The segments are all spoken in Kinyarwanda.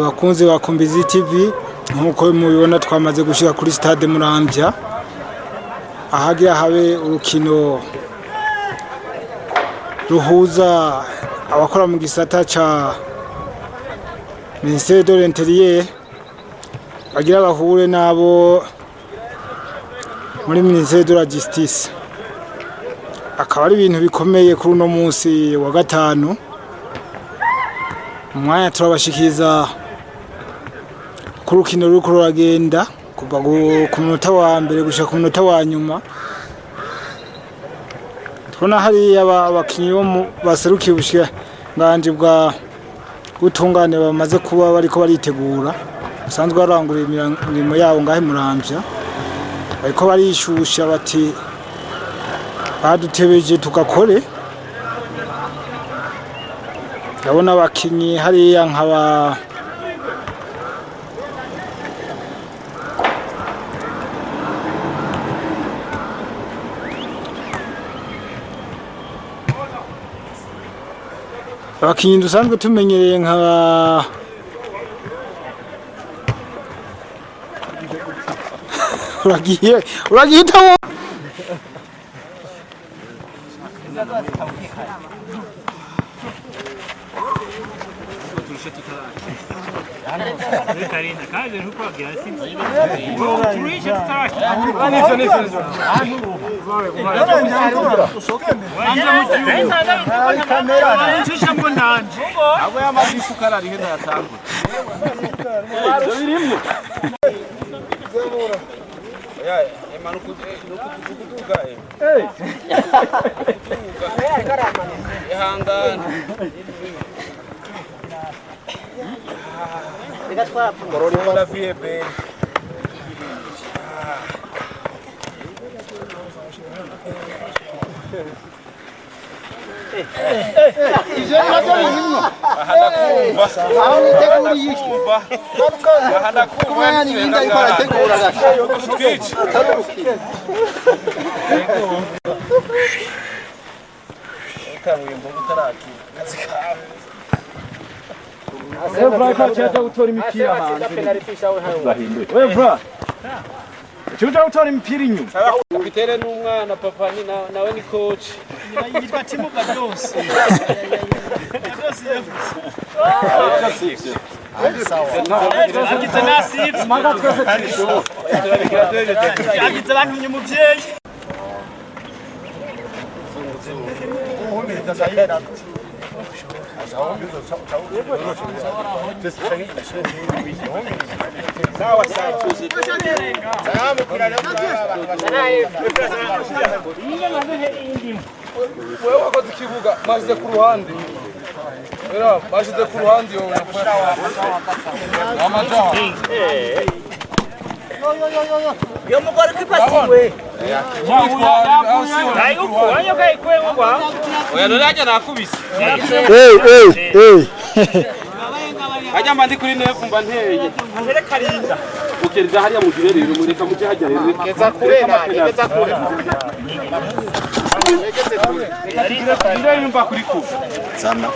bakunze wa Kumbizi TV nkuko mubibona twamaze gushika kuri stade Muramvya ahagira habe urukino ruhuza abakora mu gisata ca Ministère de l'Intérieur bagira bahure nabo muri Ministère de la Justice. Akaba ari ibintu bikomeye kuri uno munsi wa gatanu. Umwanya turabashikiza ku rukino ruriko ruragenda kuva ku munota wa mbere gushika ku munota wa nyuma. Tubona hari abakinyi bo baserukiye ubushikiranganji bwa gutungane bamaze kuba bariko baritegura basanzwe barangura imirimo yabo ngahe Muramvya, bariko barishusha bati badutebeje tugakore. Ndabona abakinyi hariya nkaba abakinyi dusanzwe tumenyereye nkaba uragihitamo Karina, kaje huko kiasi. Corona vie bene. Evra kaçata utora imipira hanze. Evra. Chuta utora imipira inyuma. Kapitene n'umwana papa ni nawe ni coach. Yitwa Timo Gados. Agitse nasibye. Maga twese twisho. Agitse bankinye umuvyeyi. Wewe wakoze ikibuga maze ku ruhande. Era maze ku ruhande yo. Yo mugore kipasiwe. Oya naraje nakubise. Ajya mandi kuri nefu mba nteye. Mbere karinda. Ukereza hariya mu gihe rero mureka muje hajya rero. Keza kure. Ndio yumva kuri ku. Sana.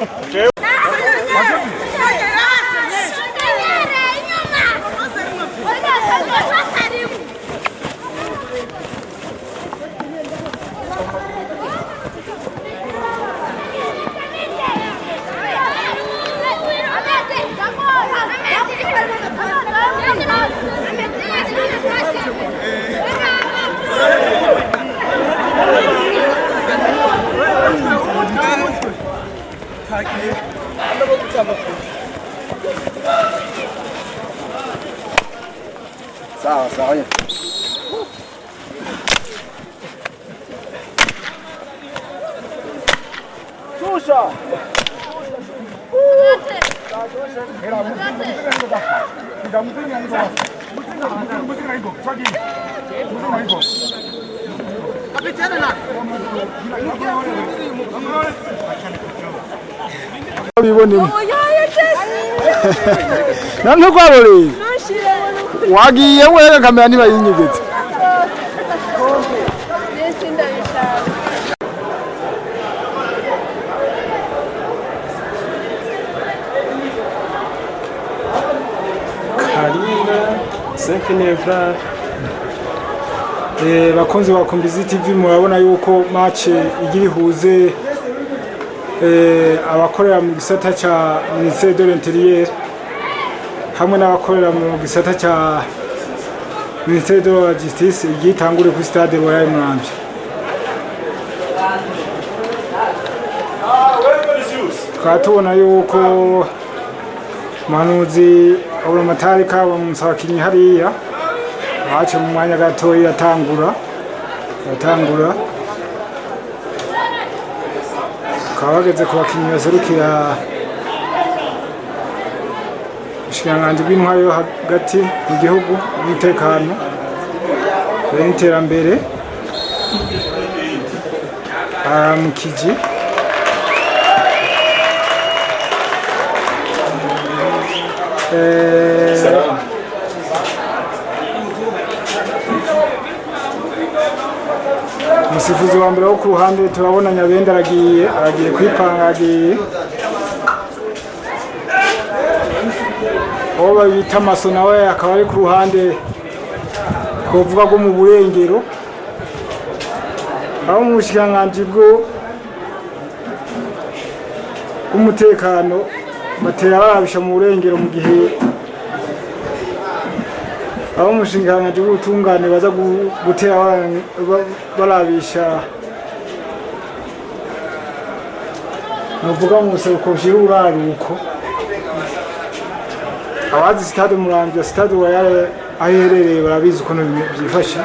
Sawa sawa. Susha. namwe kwabore wagiye wega kamera niba yinyegetse bakunzi ba Kumbizi TV murabona yuko match igira ihuze abakorera mu gisata ca Ministère de l'Intérieur hamwe n'abakorera mu gisata ca Ministère de la Justice igitangure ku stade Royal Muramvya. Twatubona yuko manuzi aburamatari kabo musabakinyi hariya bace mu mwanya gato yatangura kabageze ku bakinyi baserukira ubushikiranganje bw'intwaro yo hagati mu gihugu n'umutekano n'iterambere mukiji umusifuzi wa mbere wo ku ruhande turabona Nyabenda aragiye kwipanga uwo babita Maso nawe akaba ari ku ruhande kuvuga ko mu burengero aho mu bushikiranganje bw'umutekano batera barabisha mu burengero mu gihe aho umushinga w'ubutungane baza gutera barabisha nuvuga mu buseruko bushira uraruko abazi stade Muramvya stade Royal aherereye barabizi ukuntu byifashe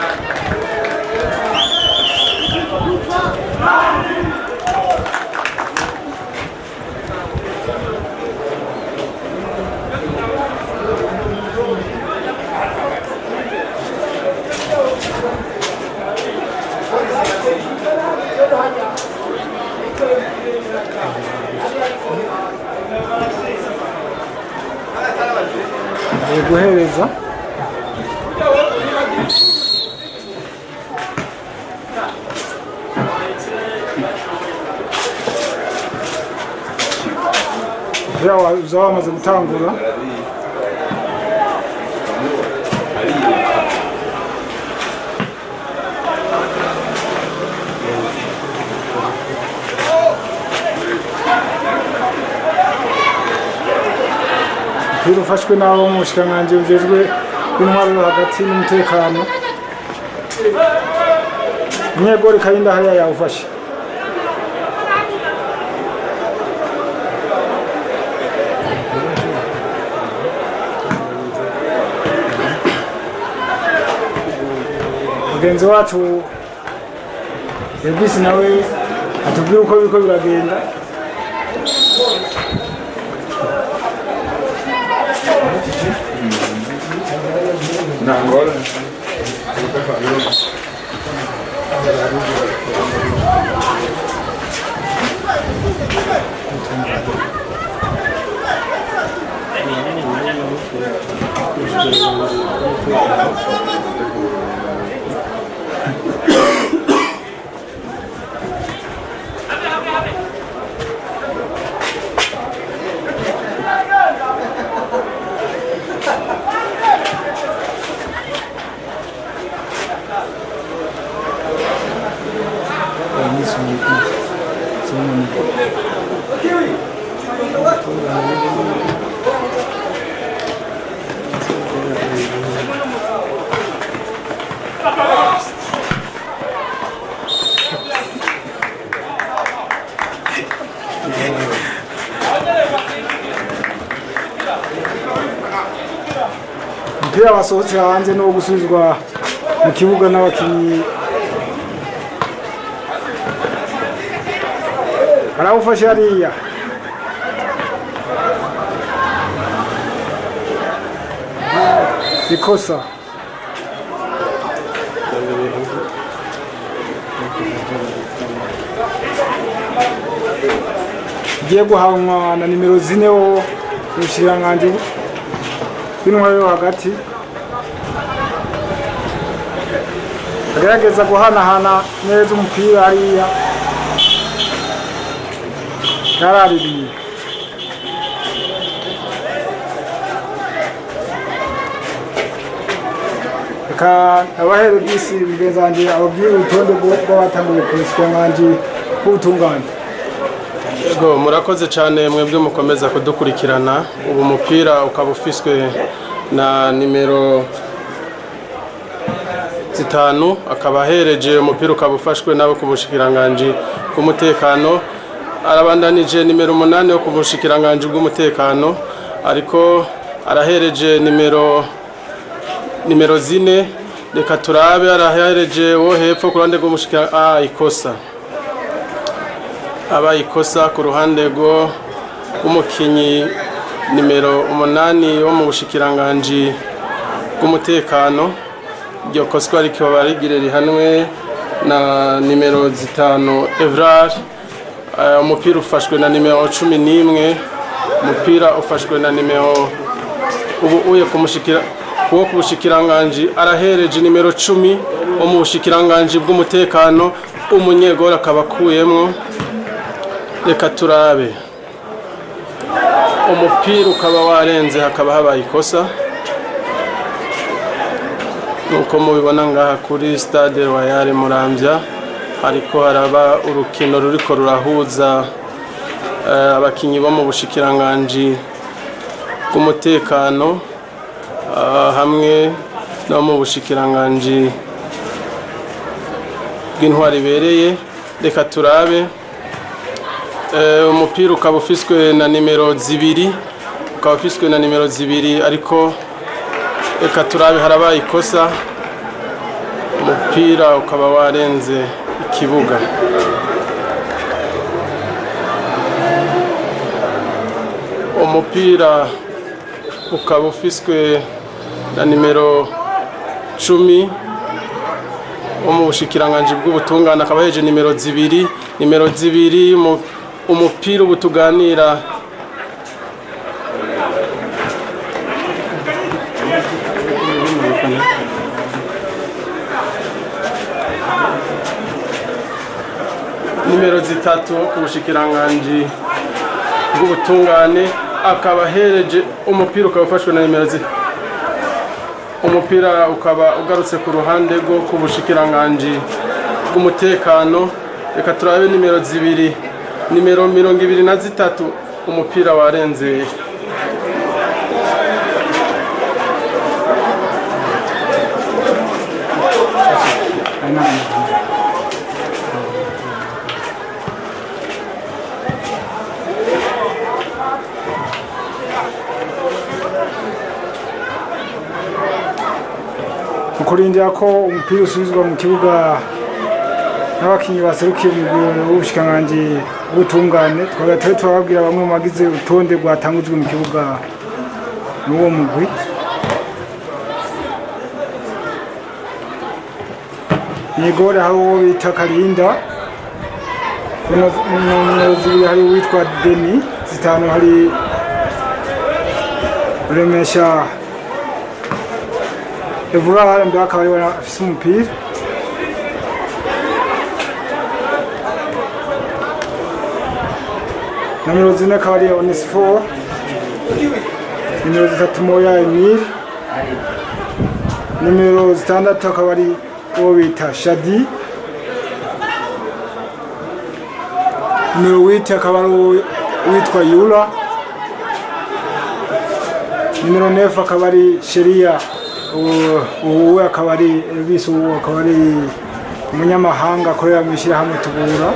guhereza uzaba wamaze gutangura ufashwe n'abo mu bushikiranganje bujejwe bw'intwaro yo hagati n'umutekano Nyegori Kayinda hariya yawufashe mugenzi wacu Elvis nawe atubwira uko biko biragenda Nangol. umupira wasohotse hanze no gusubizwa mu kibuga n'abakinyi arawufashe hariya ikosa giye guhanwa na nimero 4 wo ushiranganje b'intwaro yo hagati agerageza guhanahana neza umupira hariya yaraririye reka abahere bisi mugenzi wanje ababwire urutonde rw'abatanguye ku bushikiranganji bw'ubutungane. Yego murakoze cyane mwebwe mukomeza kudukurikirana. Ubu mupira ukaba ufiswe na nimero 5 akaba hereje umupira ukaba ufashwe nabo ku bushikiranganji bw'umutekano. Arabandanije nimero 8 yo ku bushikiranganji bw'umutekano ariko arahereje nimero 4. Reka turabe arahereje wo hepfo ku ruhande rw'umushikiranganje ikosa ikosa ku ruhande rw'umukinyi nimero 8 wo mu bushikiranganji bw'umutekano. Iryo kosa ariko barigire rihanwe na nimero 5 Evrar. Umupira ufashwe na nimero 11. Umupira ufashwe na nimero ubu uye kumushikira kuwo ku bushikiranganji arahereje nimero 10 wo mu bushikiranganji bw'umutekano. Umunyegora akaba akuyemwo. Reka turabe umupira ukaba warenze hakaba habaye ikosa nuko mubibona ngaha kuri stade Royal Muramvya ariko haraba urukino ruriko rurahuza abakinyi bo mu bushikiranganji bw'umutekano hamwe no mu bushikiranganji bw'intwari bereye. Reka turabe umupira ukaba ufiswe na nimero 2 ariko reka turabe harabaye ikosa. Umupira ukaba warenze ikibuga. Umupira ukaba ufiswe na nimero 10 wo mu bushikiranganji bw'ubutungane akaba heje nimero 2 umupira ubutuganira nimero 3 ku bushikiranganji bw'ubutungane akaba hereje umupira ukaba ufashwe na nimero 0. Umupira ukaba ugarutse ku ruhande rwo ku bushikiranganji bw'umutekano. Reka turabe nimero 2 nimero 23 umupira warenze kurindira ko umupira usubizwa mu kibuga n'abakinyi baserukiye mu bushikiranganji bw'ubutungane. Twagataye twababwira bamwe mu bagize urutonde rwatangujwe mu kibuga n'uwo mugwi. Nigore hari uwo bita Karinda, nomero 2 hari uwitwa Deni, 5 hari Remesha Evura ndo akaba ari afise umupira. Numero 4 akaba ari Onesphore. Numero 3 Moya Emile. Numero 6 akaba ari uwo bita Shadi. Numero 8 akaba ari uwitwa Yula. Numero 9 akaba ari Sheria. Uwe akaba ari Elvis, uwo akaba ari umunyamahanga akorera mu ishyirahamwe Tubura.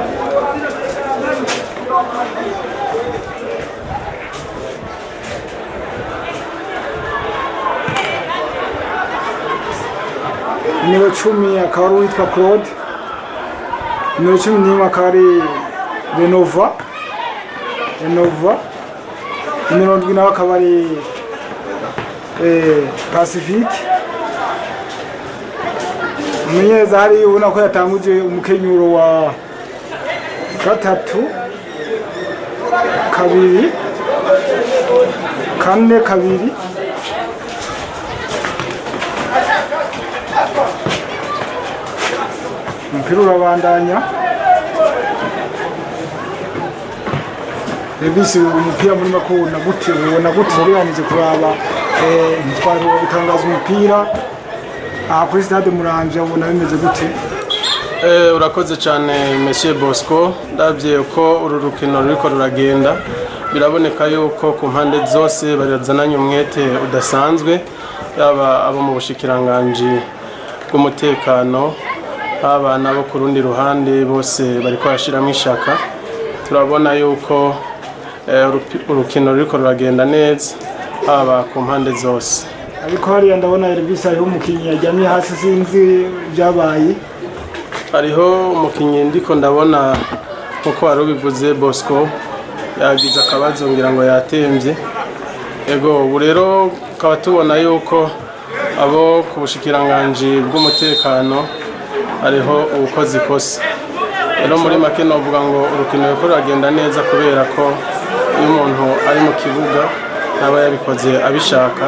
Numero 10 akaba ari uwitwa Claude. Numero 11 akaba ari Renova. Numero 7 nawe akaba ari Pacifique. Umunyeza hari ubona ko yatanguje umukenyuro wa 3 2 4 2. Umupira urabandanya. Ebisi umupira muri makubona gute ubona gute ugereranije kuraba ntitwari gutangaza umupira aha kuri stade Muramvya ubona bimeze gute? Urakoze cyane Monsieur Bosco, ndabye ko uru rukino ruriko ruragenda biraboneka yuko ku mpande zose barazananye umwete udasanzwe, yaba abo mu bushikiranganje bw'umutekano, haba nabo ku rundi ruhande bose bariko bashiramo ishaka. Turabona yuko urukino ruriko ruragenda neza haba ku mpande zose. Ariko hariya ndabona Elvis ariho umukinyi yajyamye hasi sinzi byabaye. Hariho umukinyi ndiko ndabona nkuko wari ubivuze Bosco yagize akabazo ngira ngo yatemvye. Ego ubu rero kaba tubona yuko abo ku bushikiranganje bw'umutekano hariho ubukozi kose. Rero muri make novuga ngo urukino ruriko ruragenda neza kubera ko iyo umuntu ari mu kibuga naba yabikoze abishaka,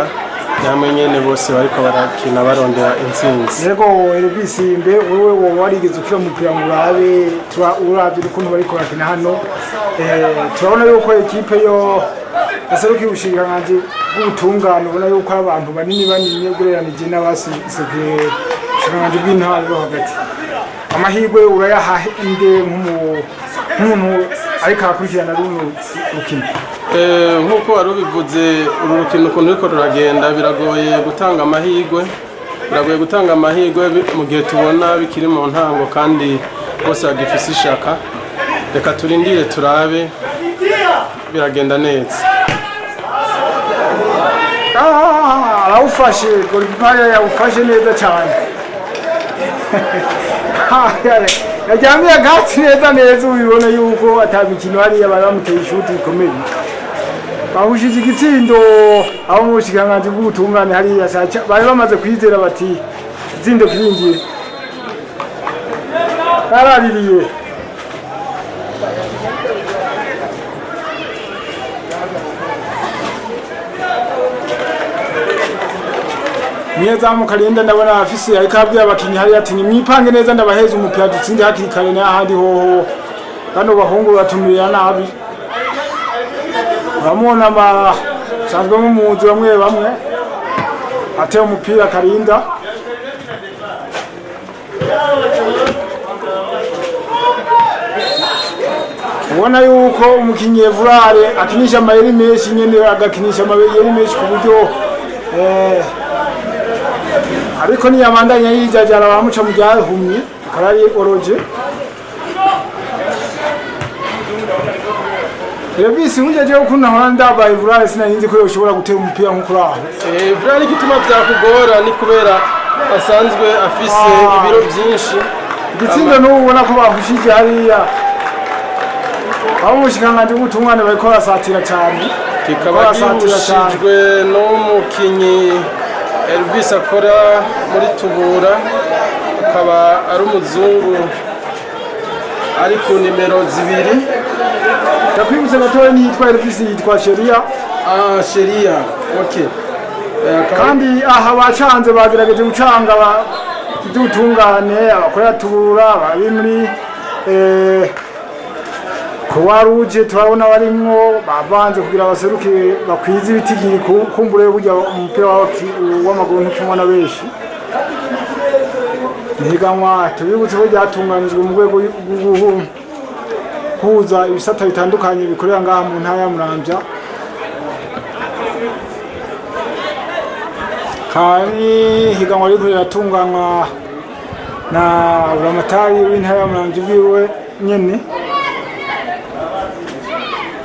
namwe nyene bose bariko barakina barondera intsinzi. Yego Elvis mbe wewe warigeze ukira umupira mu urabe uravye ukuntu bariko bakina hano, turabona yuko ekipe yo yaserukiye ubushinganje bw'ubutungane, ubona yuko abantu banini gureranije n'abasigaye ubushinganje bw'intwaro hagati. Amahirwe urayaha inde nk'umuntu ariko akurikirana runo rukino? Nkuko wari ubivuze uru rukino ukuntu ruriko ruragenda biragoye gutanga amahirwe mu gihe tubona bikiri mu ntango kandi bose bagifise ishaka. Reka turindire turabe biragenda neza. Arawufashe golipaya yawufashe neza cyane. Yajyamye agati neza ubibona yuko atabikino hariya bari bamuteye ishuti ikomeye. Bahushije igitsindo abo mu bushikiranganje bw'ubutungane hariya bari bamaze kwizera bati itsindo kiringiye. Baraririye. Niyazamu Karinda ndabona afise ariko abwiye abakinyi hariya ati nimwipange neza ndabaheza umupira dutsinde hakiri kare n'ahandi hoho. Bano bahungu batumira nabi. Uramubona sanzwe nk'umuzi bamwe ateye umupira Karinda. Ubona yuko umukinyi Evrare akinisha amayeri menshi nyene agakinisha amayeri menshi ku buryo ariko niyamandanya yijajara bamuca mu byahumye karari oroje. Elvis unjeje ukuntu Honda by Evrare sinayinzi ko yoshobora gutera umupira nk'uko aho. Evrare gituma byakugora ni kubera asanzwe afise ibiro byinshi. Igitsindo n'ubona ko bahushije hariya. Abo mushikanganje gutungane bariko basatira cyane. Kikaba gishijwe n'umukinyi Elvis akora muri Tubura, akaba ari umuzungu ari ku nimero 2. Yakwimutse gatoya nitwa Elvis yitwa Sheria. Sheria. Okay. Kandi aha bacanze bagerageje gucanga idutungane abakora Tubura bari muri Kuwaruje turabona barimwo bavanze kugira baseruke bakwiza ibitigiri kumbure burya umupira w'amaguru ntukimwana benshi. Nihiganwa tubibutse ko ryatunganijwe mu rwego rw'uhuza ibisata bitandukanye bikorera ngaha mu ntara ya Muramvya. Kandi higanwa riko riratunganywa na Buramatari w'intara ya Muramvya biwe nyene.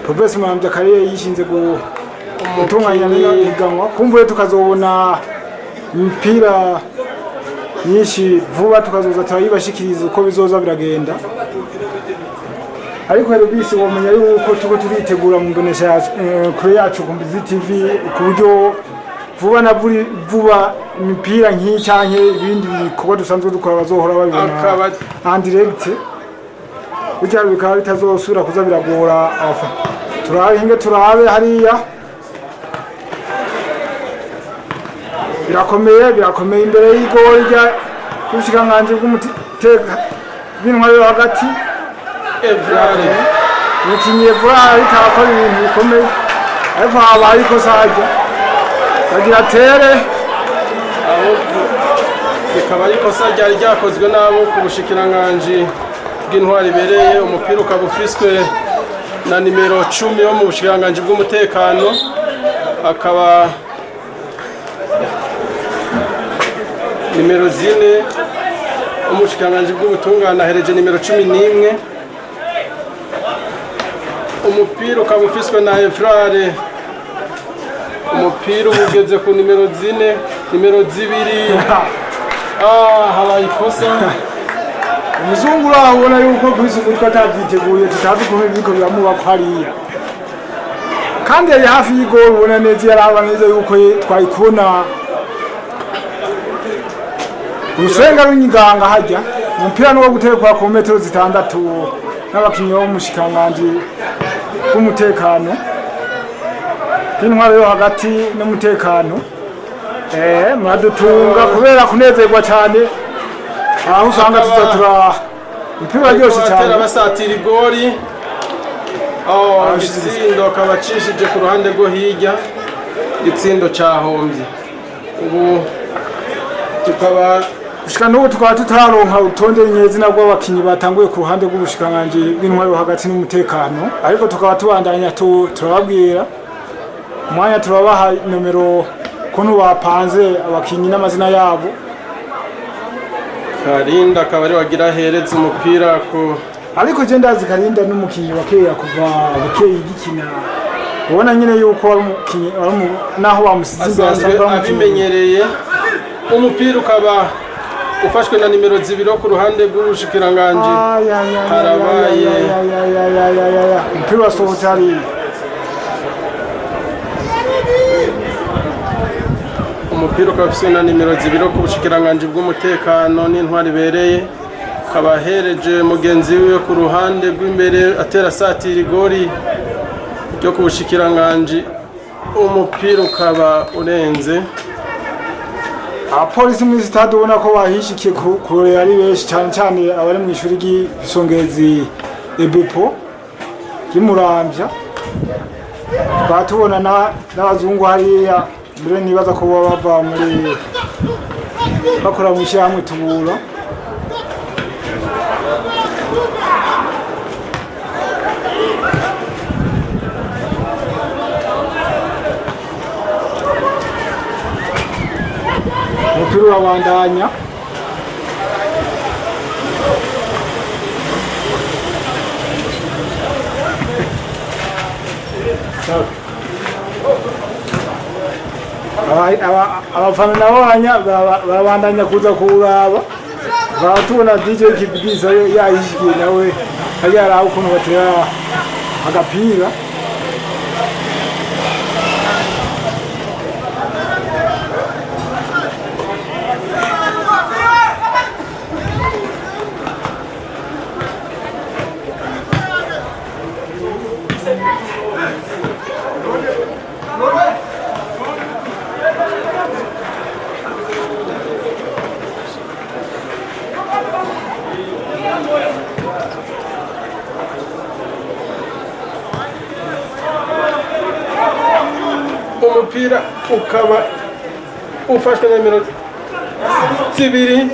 Professor Muramvya Karere yishinze gutunganya higanwa, kumbuye tukazobona imipira nyinshi vuba tukazoza turayibashikiriza uko bizoza biragenda. Ariko Elvis womenya yuko tuko turitegura mu mbonesha kure yacu ku Mbizi TV ku buryo vuba na vuba imipira nk'iyi canke ibindi bikorwa dusanzwe dukora bazohora babibona en direct. Burya bikaba bitazosubira kuza biragora afa. Turabe hariya birakomeye imbere y'igori rya kushikanganje bw'umuteka b'intwaro hagati. Evrare umukinyi Evrare akora ibintu bikomeye ariko habaye ikosa hajya bagira tere rikaba ari ikosa ryari ryakozwe n'abo ku bushikiranganji bw'intwari ibereye. Umupira ukaba ufiswe na nimero 10 yo mu bushikiranganji bw'umutekano, akaba nimero 4 umushikiranganji bw'ubutungane ahereje nimero 11. Umupira ukaba ufiswe na Efrare, umupira ugeze ku nimero 4, nimero 2 habaye ikosa. umuzungu urabona yuko kwisi umutwe atabyiteguye, tutazi kumwe ibiko biramubako hariya, kandi yari hafi y'igoro, ubona neza yaraba neza yuko twayikubona urusenga rw'inyiganga hajya. Umupira n'uwo guterekwa ku metero 6 n'abakinnyi bo mushikiranganji bw'umutekano bw'intwaro yo hagati n'umutekano. Muradutunga kubera kunezerwa cyane, aho usanga tuzatura umupira ryose cyane basatira igori. Igitsindo akaba acishije ku ruhande rwo hirya, igitsindo cyahombye. Ubu tukaba gushika n'ubu tukaba tutaronka urutonde nyezina rw'abakinnyi batanguye ku ruhande rw'ubushikiranganji bw'intwaro hagati n'umutekano, ariko tukaba tubandanya turababwira umwanya, turabaha nomero kuntu bapanze abakinnyi n'amazina yabo. Karinda akaba ari wagira hereza umupira ku, ariko je ndazi Karinda n'umukinnyi wakeya kuva bukeye igikina, ubona nyine yuko ari umukinnyi naho bamusize asanzwe abimenyereye. Umupira ukaba ufashwe na nimero 2 ku ruhande rw'ubushikiranganji. Harabaye umupira wasohotse hariya. Umupira ukaba ufise na nimero 2 ku bushikiranganji bw'umutekano n'intwari ibereye, akaba ahereje mugenzi wiwe ku ruhande rw'imbere atera satira igori ryo ku bushikiranganji. Umupira ukaba urenze. Abapolisi muri stade ubona ko bahishikiye kurorera ari benshi cyane cyane abari mu ishuri ry'isongezi Ebepo ry'Imuramvya. Batubona n'abazungu hariya, mbere nibaza ko bava muri bakora mu ishyirahamwe Tubura. Umupira urabandanya, abafana nabo barabandanya kuza kuwuraba. Baratubona DJ Kibidisa yahishikiye nawe hariya araho ukuntu batera agapira. Umupira ukaba ufashwe na nimero 2.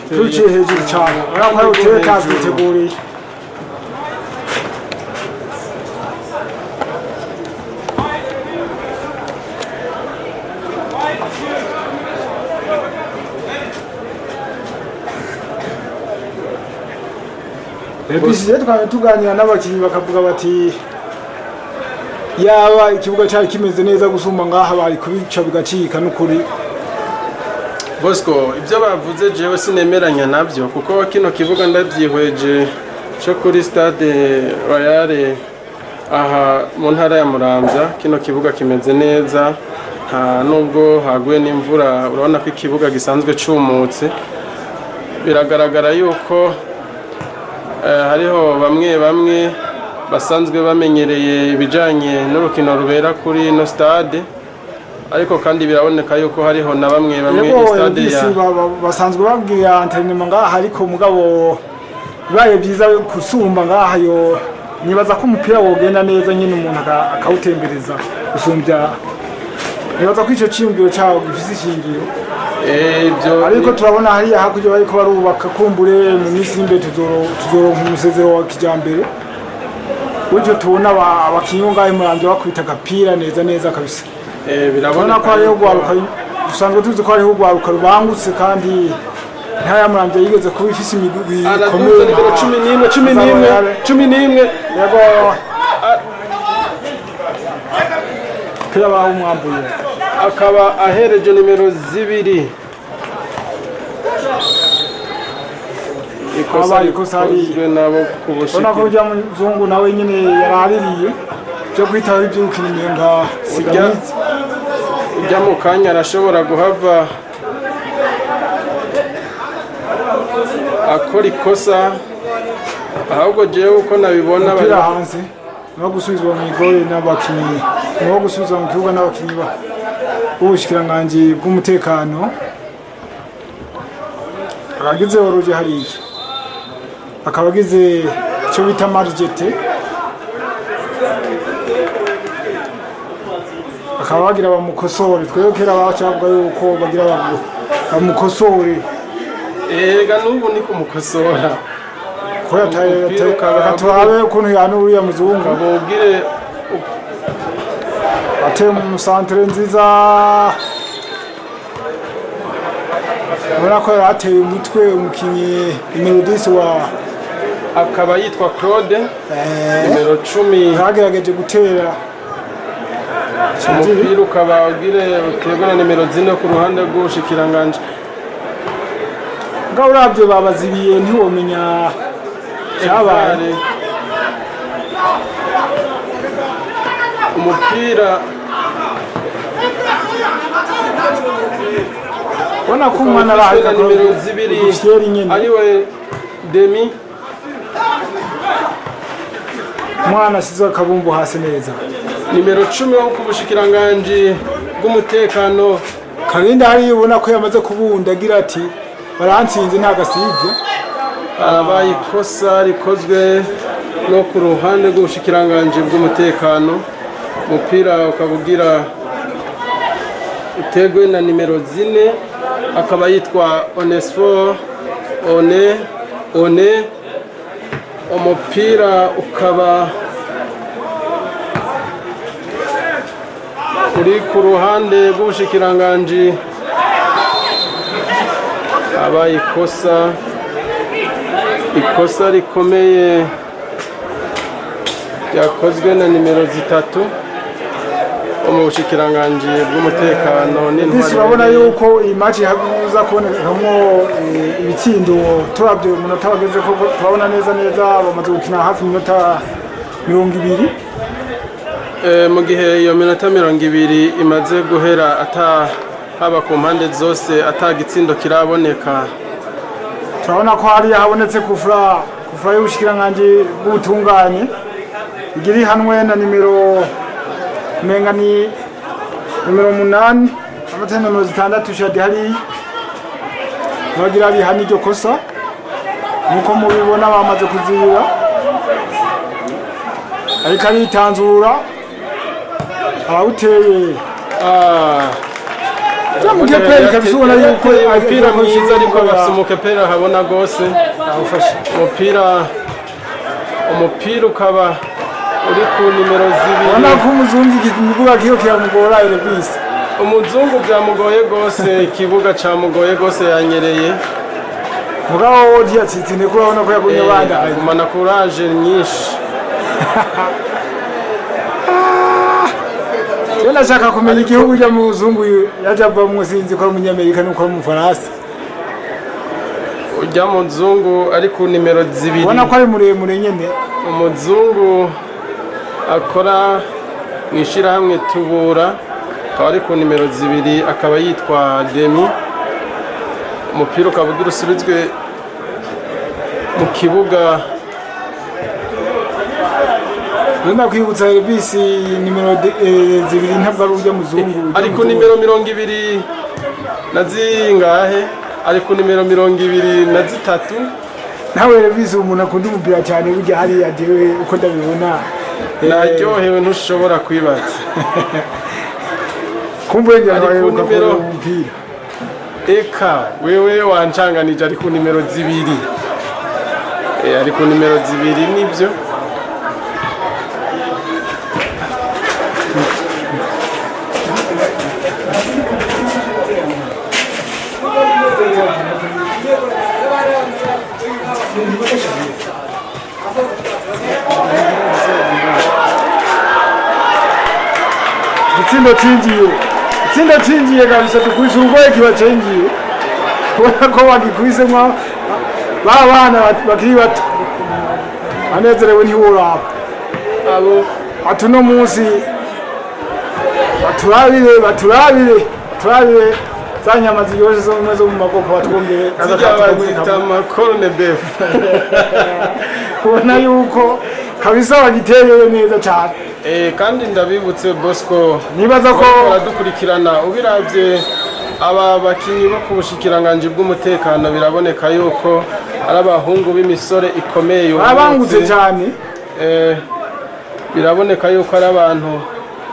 Tuciye hejuru cyane, urabona ko utekaziteguriye. Ebisiye twaba tuganira n'abakinnyi bakavuga bati yaba ikibuga cyari kimeze neza gusumba ngaha bari kubica bigacika n'ukuri. Bosco, ibyo bavuze jewe sinemeranya nabyo, kuko kino kibuga ndabyihweje cyo kuri stade Royal aha mu ntara ya Muramvya. Kino kibuga kimeze neza, nta nubwo haguye n'imvura, urabona ko ikibuga gisanzwe cumutse. Biragaragara yuko hariho bamwe basanzwe bamenyereye ibijanye n'urukino rubera kuri no stade, ariko kandi biraboneka yuko hariho na bamwe stade ya basanzwe babwira entraînement ngaha, ariko mugabo bibaye byiza kusumba ngaha yo nibaza ko umupira wogenda neza nyine umuntu akawutembereza gusumbya nibaza ko ico ciyumviro cawo gifise ishingiro ibyo ariko turabona hariya hakurya bariko barubaka kumbure mu minsi y'imbe tuzoronka umusezero wa kijambere w'icyo tubona abakinyi ngaho Muramvya bakubita agapira neza kabisa birabona ko hariho gwaruka dusanzwe tuzi ko hariho gwaruka rubangutse kandi ntara ya Muramvya yigeze kuba ifise imigwi ikomeye 11 yego kira baho umwambuye akaba ahereje nimero 2 ikosa rikozwe nabo kubushika bona ko ujya muzungu nawe nyine yaraririye byo kwitaho iby'urukino nka sigamizi ujya mu kanya arashobora guhava akora ikosa ahubwo jewe uko nabibona bari hanze no gusubizwa mu igore n'abakinyi no gusubizwa mu kibuga n'abakinyi b'ubushikiranganje bw'umutekano abagize oroje hariya akaba agize icyo bita marigete akaba bagira bamukosore twebwe kera bacavuga yuko bagira bamukosore ega n'ubu ni kumukosora ko turabe ukuntu yana uriya muzungu abubwire ateye mu santere nziza ubona ko yari ateye umutwe umukinnyi nimero 10 wa akaba yitwa Claude nimero 10 yagerageje gutera umupira ukaba ugire uterwa na nimero 4 ku ruhande rw'ubushikiranganje ngaho uravye babazibiye ntiwomenya cyabaye umupira ubona ko umwana arahita nimero 2 ariwe Demi umwana asize akabumbu hasi neza nimero 10 wo kubushikiranganje bw'umutekano Karinda hari ubona ko yamaze kubunda agira ati barantsinze nta gasivye abaye ikosa rikozwe no ku ruhande rw'ubushikiranganje bw'umutekano umupira ukabugira utegwe na nimero 4 akaba yitwa Onesphore one umupira ukaba uri ku ruhande rw'ubushikiranganje abaye ikosa rikomeye yakozwe na nimero 3 mu bushikiranganje bw'umutekano n'intwari urabona yuko iyi match haguza kubonekamo ibitsindo turabye umunota bageze ko turabona neza bamaze gukina hafi minota 20 mu gihe iyo minota 20 imaze guhera haba ku mpande zose atagitsindo kiraboneka turabona ko hari habonetse kufura y'ubushikiranganje bw'ubutungane igiri hanwe na nimero menga ni nimero 8 amatene nimero 6 shadi hari bagira bihana iryo kosa nuko mubibona bamaze kuzira ariko aritanzura abawuteye Jamuke peri kabisubona yuko umupira mwiza ariko basumuke peri habona gose awufashe umupira ukaba uri ku nimero 2 wana ko umuzungu ikibuga kiyo kiramugora Elvis umuzungu byamugoye gose ikibuga camugoye gose yanyereye mugabo wodi yatsitsine kurabona ko yagumye banda agumana courage nyinshi Yena shaka kumenya igihugu cya muzungu yajava mu sinzi ko umunyamerika nuko mu Faransa ujya muzungu ari ku nimero 2 ubona ko ari muremure nyene umuzungu akora mwishira hamwe tubura akaba ari ku nimero 2 akaba yitwa Demi umupira ukabugira usubizwe mu kibuga Wenda kwibutsa Elvis nimero 2 ntabwo ari ujya muzungu ariko nimero 20 nazingahe ariko nimero 23 nawe Elvis umuntu akunda umupira cyane burya hari yajewe uko ndabibona naryohewe ntushobora kwibaza ku kumbwenge Ari ku naheruka nimero. kureba umupira eka wewe wancanganije ari ku nimero 2 ari ku nimero 2 nibyo itsinda cinjiye kabisa tukwise urwaye kibacengiye kubona ko bagikwisemwo ba bana bakiri bato banezerewe ntiworaba abo atuno munsi baturabire za nyama ziryoshe zo mu makopo batwongere zijya bazita makorone beef ubona yuko kabisa bagiteye neza cyane kandi ndabibutse Bosco nibaza ko baradukurikirana ubiravye aba bakinyi bo kubushikiranganje bw'umutekano biraboneka yuko ari abahungu b'imisore ikomeye abangutse cyane biraboneka yuko ari abantu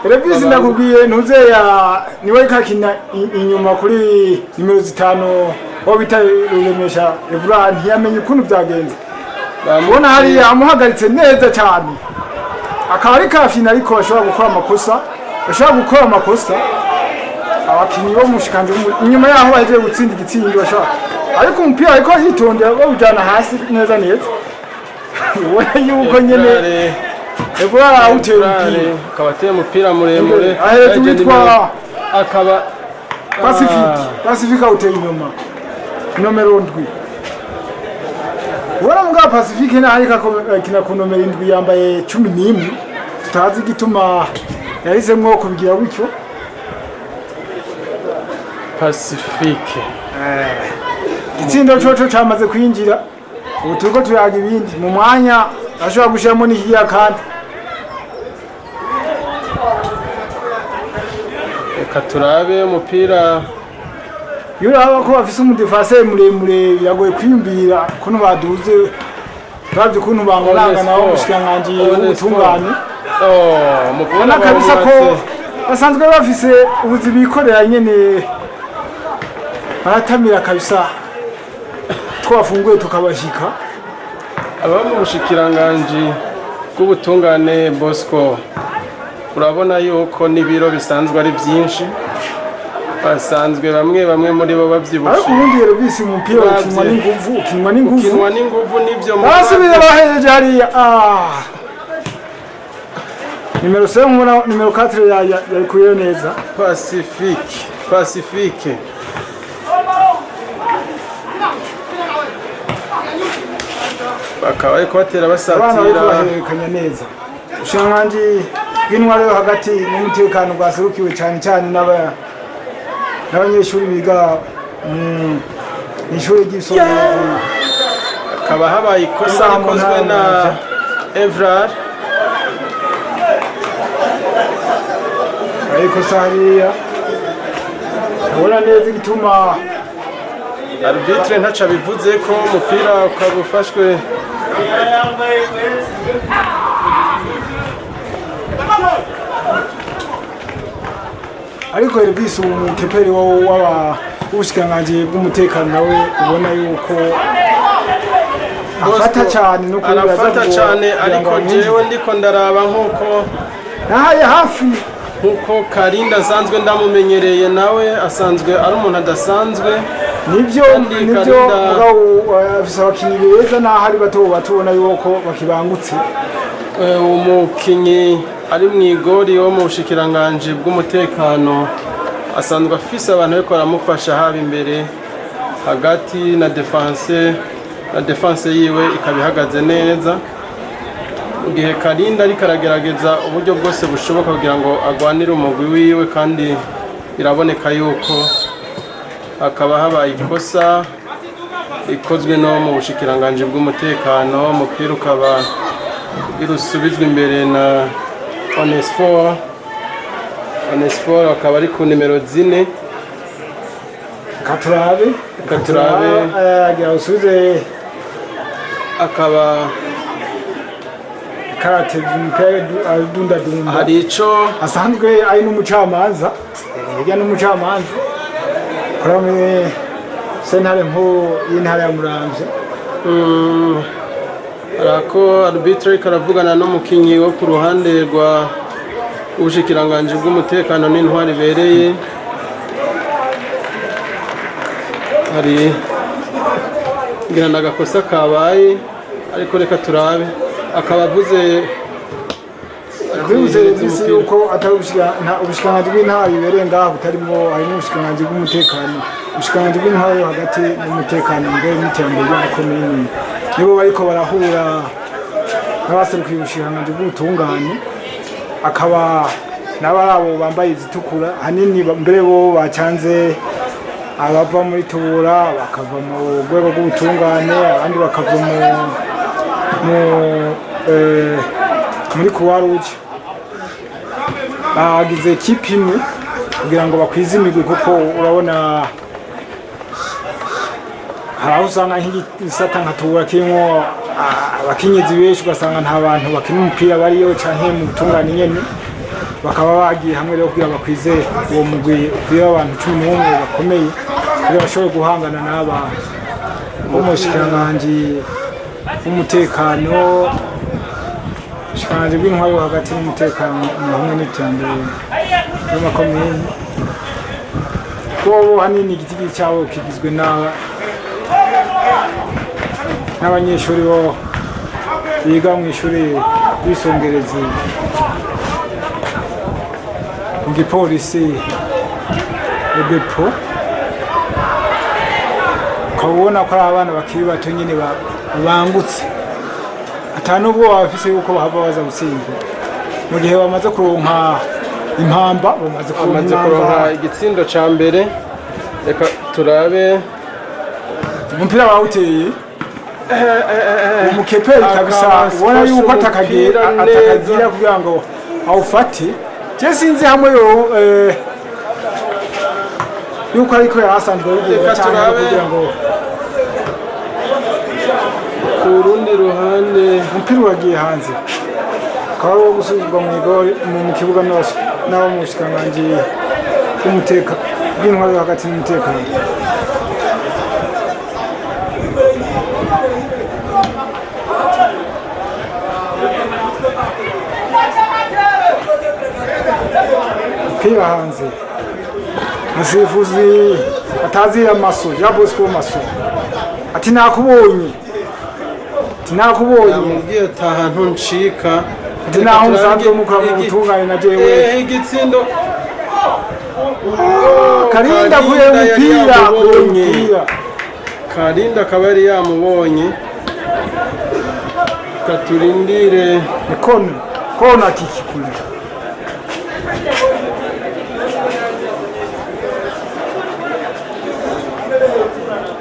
Revisi ndakubwiye ntuzeya niwe kakina inyuma kuri nimero 5 wo bita Ruremesha Evra ntiyamenye ukuntu byagenze babona hari amuhagaritse neza cyane akaba ari kafina ariko bashobora gukora amakosa abakinyi bo mushikanje inyuma yaho baje gutsinda igitsindo bashobora ariko umupira ariko yitondera bawujana hasi neza ubona yuko nyene Evra uteye kabateye umupira muremure aheje witwa akaba Pacific uteye inyuma nomero 7 Wala mga Pacific na harika kina ku nomero 7 yambaye 11 tutazi gituma yahisemwo kubigira gutyo Pacific itsindo coco cyamaze kwinjira ubu turiko tuyaga ibindi mu mwanya ashobora gushiramo n'ihiya kandi reka turabe umupira yuraba ko bafise umudefenseur muremure biragoye kwiyumvira kuno baduze bavye kuntu bangana nawo mushikanganje ubutungane mubona kabisa ko basanzwe bafise ubuzi bikorera nyene baratamira kabisa twafunguye tukabashika aba mu bushikiranganje bw'ubutungane Bosco urabona yuko n'ibiro bisanzwe ari byinshi basanzwe bamwe muri bo bavyibushe ariko ubundi rero bisi umupira ukinwa n'inguvu nivyo basubira bahejeje hariya nimero 7 nimero 4 yarikuye neza Pacifique bakaba ariko batera basatira baherekanya neza ushanganje bw'intwaro yo hagati n'umutekano gwaserukiwe cyane n'abanyeshuri biga ishuri ry'isomero akaba habaye ikosa rikozwe na Evrar ariko sariya ubona neza igituma arbitre ntaca bivuze ko umupira ukaba ufashwe ariko Elvis umukeperi w'ubushikanganje bw'umutekano nawe ubona yuko afata cyane no arafata cyane ariko jewe ndiko ndaraba nkuko nahaye hafi nkuko Karinda asanzwe ndamumenyereye nawe asanzwe ari umuntu adasanzwe nibyo afise abakinyi beza naho ari bato batubona yuko bakibangutse umukinyi ari mu igori wo mu bushikiranganje bw'umutekano asanzwe afise abantu bariko baramufasha haba imbere hagati na defense yiwe ikaba ihagaze neza mu gihe Karinda ariko aragerageza uburyo bwose bushoboka kugira ngo agwanire umugwi wiwe kandi biraboneka yuko hakaba habaye ikosa ikozwe no mu bushikiranganje bw'umutekano umupira ukaba irusubizwe imbere na Onesphore akaba ari ku nimero 4 Katurabe agira usubize akaba karate umupira adundadunda hari ico asanzwe ari n'umucamanza hirya n'umucamanza kurame sentare nko y'intara ya Muramvya arako arbitre karavugana n'umukinyi wo ku ruhande rwa ubushikiranganje bw'umutekano n'intwari bereye hari ngira nagakosa kabaye ariko reka turabe akabavuze Bivuze yuko atari ubushikanganje bw'intara bibereye ngaho butarimo harimo ubushikanganje bw'umutekano ubushikanganje bw'intara yo hagati n'umutekano mbere n'iterambere ry'akomini nibo bariko barahura n'abaserukiye ubushikanganje bw'ubutungane akaba n'abarabo bambaye izitukura hanini mbere bo bacanze abava muri tubura bakava mu rwego rw'ubutungane abandi bakava muri Croix-Rouge bagize kipe imwe kugira ngo bakwize imigwi kuko urabona hari aho usanga nk'igisata nka tubura kirimo abakenyezi benshi ugasanga nta bantu bakina umupira bariyo canke mu butungane nyene bakaba bagiye hamwe rero kugira bakwize uwo mugwi kugira abantu 11 bakomeye kugira bashobore guhangana n'abantu b'umushikiranganje w'umutekano ubushikiranganje bw'intwaro hagati n'umutekano hamwe n'iterambere ry'amakomini ko hanini igiti cyawo kigizwe n'abanyeshuri bo biga mu ishuri y'isongerezi mu gipolisi ebepo ukabona ko ari abana bakiri bato nyine bangutse atanubwo bafise yuko bahava baza gutsindwa mu gihe bamaze kuronka impamba bamaze kuronka igitsindo ca mbere reka turabe umupira bawuteye umukeperi kabisa ubona yuko atakagira kugira ngo awufate je sinzi hamwe yo yuko ariko yarasanzwe reka turabe kugira ngo ku rundi ruhande umupira uragiye hanze ukaba wo gusubizwa mu igori mu kibuga n'abo mu bushikanganje bw'umutekano bw'intwaro hagati n'umutekano umupira hanze umusifuzi atazira maso Jean Bosco Maso ati nakubonye yamubwiye ati ahantu ncika naho musanzwe mukora mu butungane na jewe igitsindo Karinda kuye umupira Karinda akaba yari yamubonye katurindire kona kikikule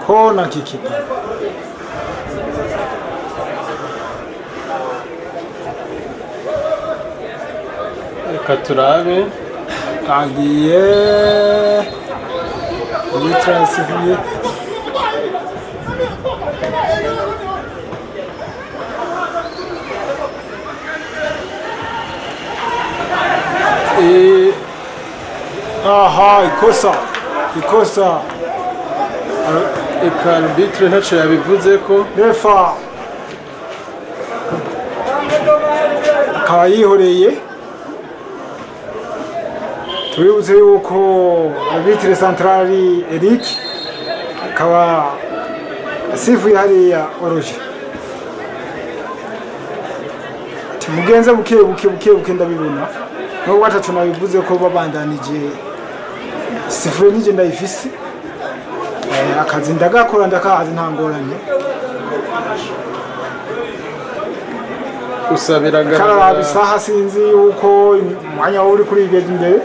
kona kikikule reka turabe agiye ubitrasifiye aha ikosa eka arbitre ntaco yabivuze ko refa akaba yihoreye turibuze yuko arbitre centrali Eric akaba asifuye hariya oroje mugenza buke ndabibona no watacu nabivuze ko babandanije sifure nije ndayifise akazi ndagakora ndakazi ntangorane usabiraga kara bisaha sinzi yuko umwanya uri kuri igeze imbere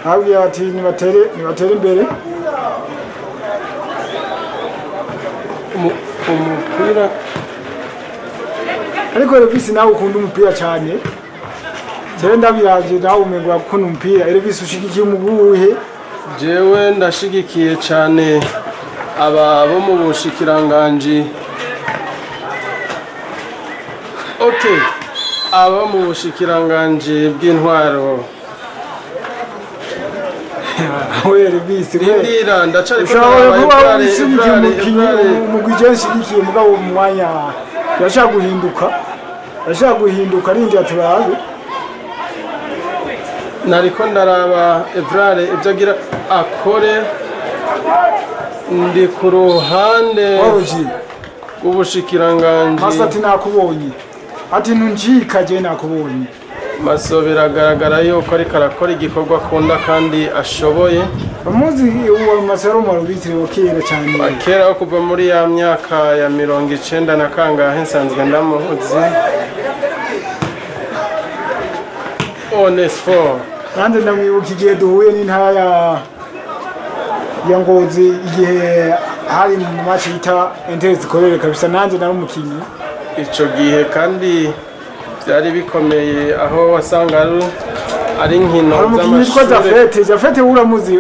abwiye ati nibatere imbere umupira ariko Elvis nawe ukunda umupira cyane jewe ndabiravye nawe umengwa gukunda umupira Elvis ushigikiye umuguhe jewe ndashigikiye cyane aba bo mu bushikiranganji okay abo mu bushikiranganji bw'intwaro were bisi indira ndacari ko ushobora kuba wishimikiye umugwi je nshigikiye mugabo mu mwanya yashaka guhinduka arinjira turabe nariko ndaraba Evrare ibyo agira akore ndi ku ruhande woroji ubushikiranganji Master ati nakubonye ati ntunjika je nakubonye Maso biragaragara yuko ariko arakora igikorwa akunda kandi ashoboye bamuzi uwo Masero marubitire wakera cyane kera kuva muri ya myaka ya 90 na kangahe nsanzwe ndamuzi Onesfo kandi ndamwibuka igihe duhuye n'intara ya Ngozi igihe hari mu match yita Interest Korere kabisa nanjye nari umukinyi ico gihe kandi byari bikomeye aho wasanga ari nkino z'amashuri Jafete uramuzi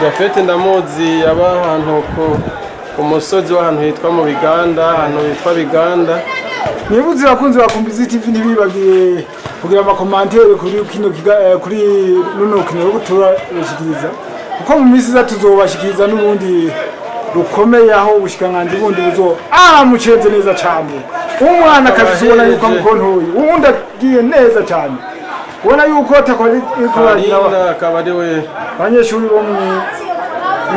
Jafete ndamuzi yaba ahantu ku musozi w'ahantu hitwa mu Biganda ahantu hitwa Biganda nibuze bakunze bakumbiza TV ntibibagiye kugira amakomantere kuri kino kuri nuno kino rwo turashikiriza uko mu minsi za tuzobashikiriza n'ubundi rukomeye aho ubushikanganji bundi buzo mucenze neza cyane umwana kabisubona yuko amukontoye ubundi agiye neza cyane ubona yuko atakora Karinda akabari we abanyeshuri bo mu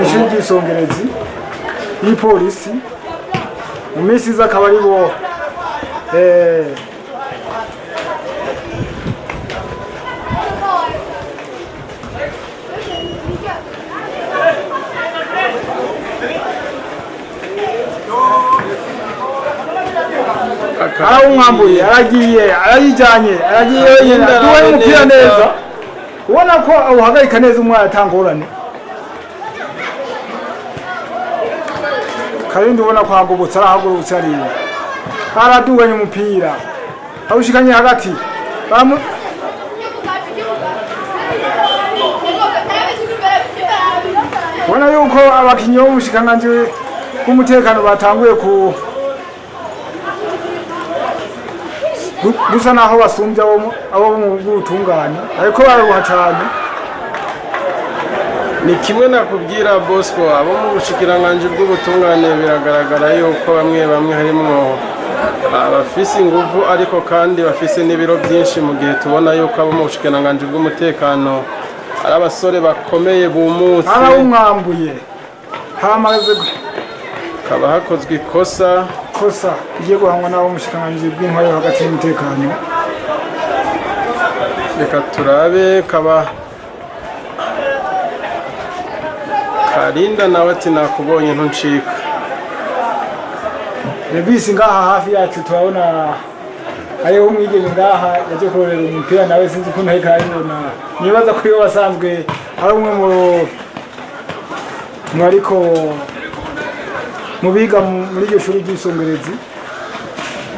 ishuri ry'isongerezi y'ipolisi mu minsi z'akabari bo umwambuye aragiye arayijyanye wenyine duwe umupira neza ubona ko awuhagarika neza umwana atangorane Karindi ubona ko hagobotse arahagurutse ariya araduganye umupira awushikanye hagati ubona yuko abakinnyi b'umushikiranganji bw'umutekano batanguye gusa naho basumbye abo mu butungane ariko baruha cyane ni kimwe nakubwira Bosco abo mu bushikiranganji bw'ubutungane biragaragara yuko bamwe harimo abafise ingufu ariko kandi bafise n'ibiro byinshi mu gihe tubona yuko abo mu bushikiranganji bw'umutekano ari abasore bakomeye b'umunsi umwambuye hamaze kaba hakozwe ikosa igiye guhangwa n'abo mushikiranganji bw'intwaro hagati y'umutekano reka turabe kaba Karinda nawe ati nakubonye ntuncika Rebisi ngaha hafi yacu turabona hariho umwigeme ngaha yaje kurorera umupira nawe sinzi ukuntu ariko arabibona nibaza ko iyo basanzwe ari umwe mu ariko mu biga muri iryo shuri ry'isongerezi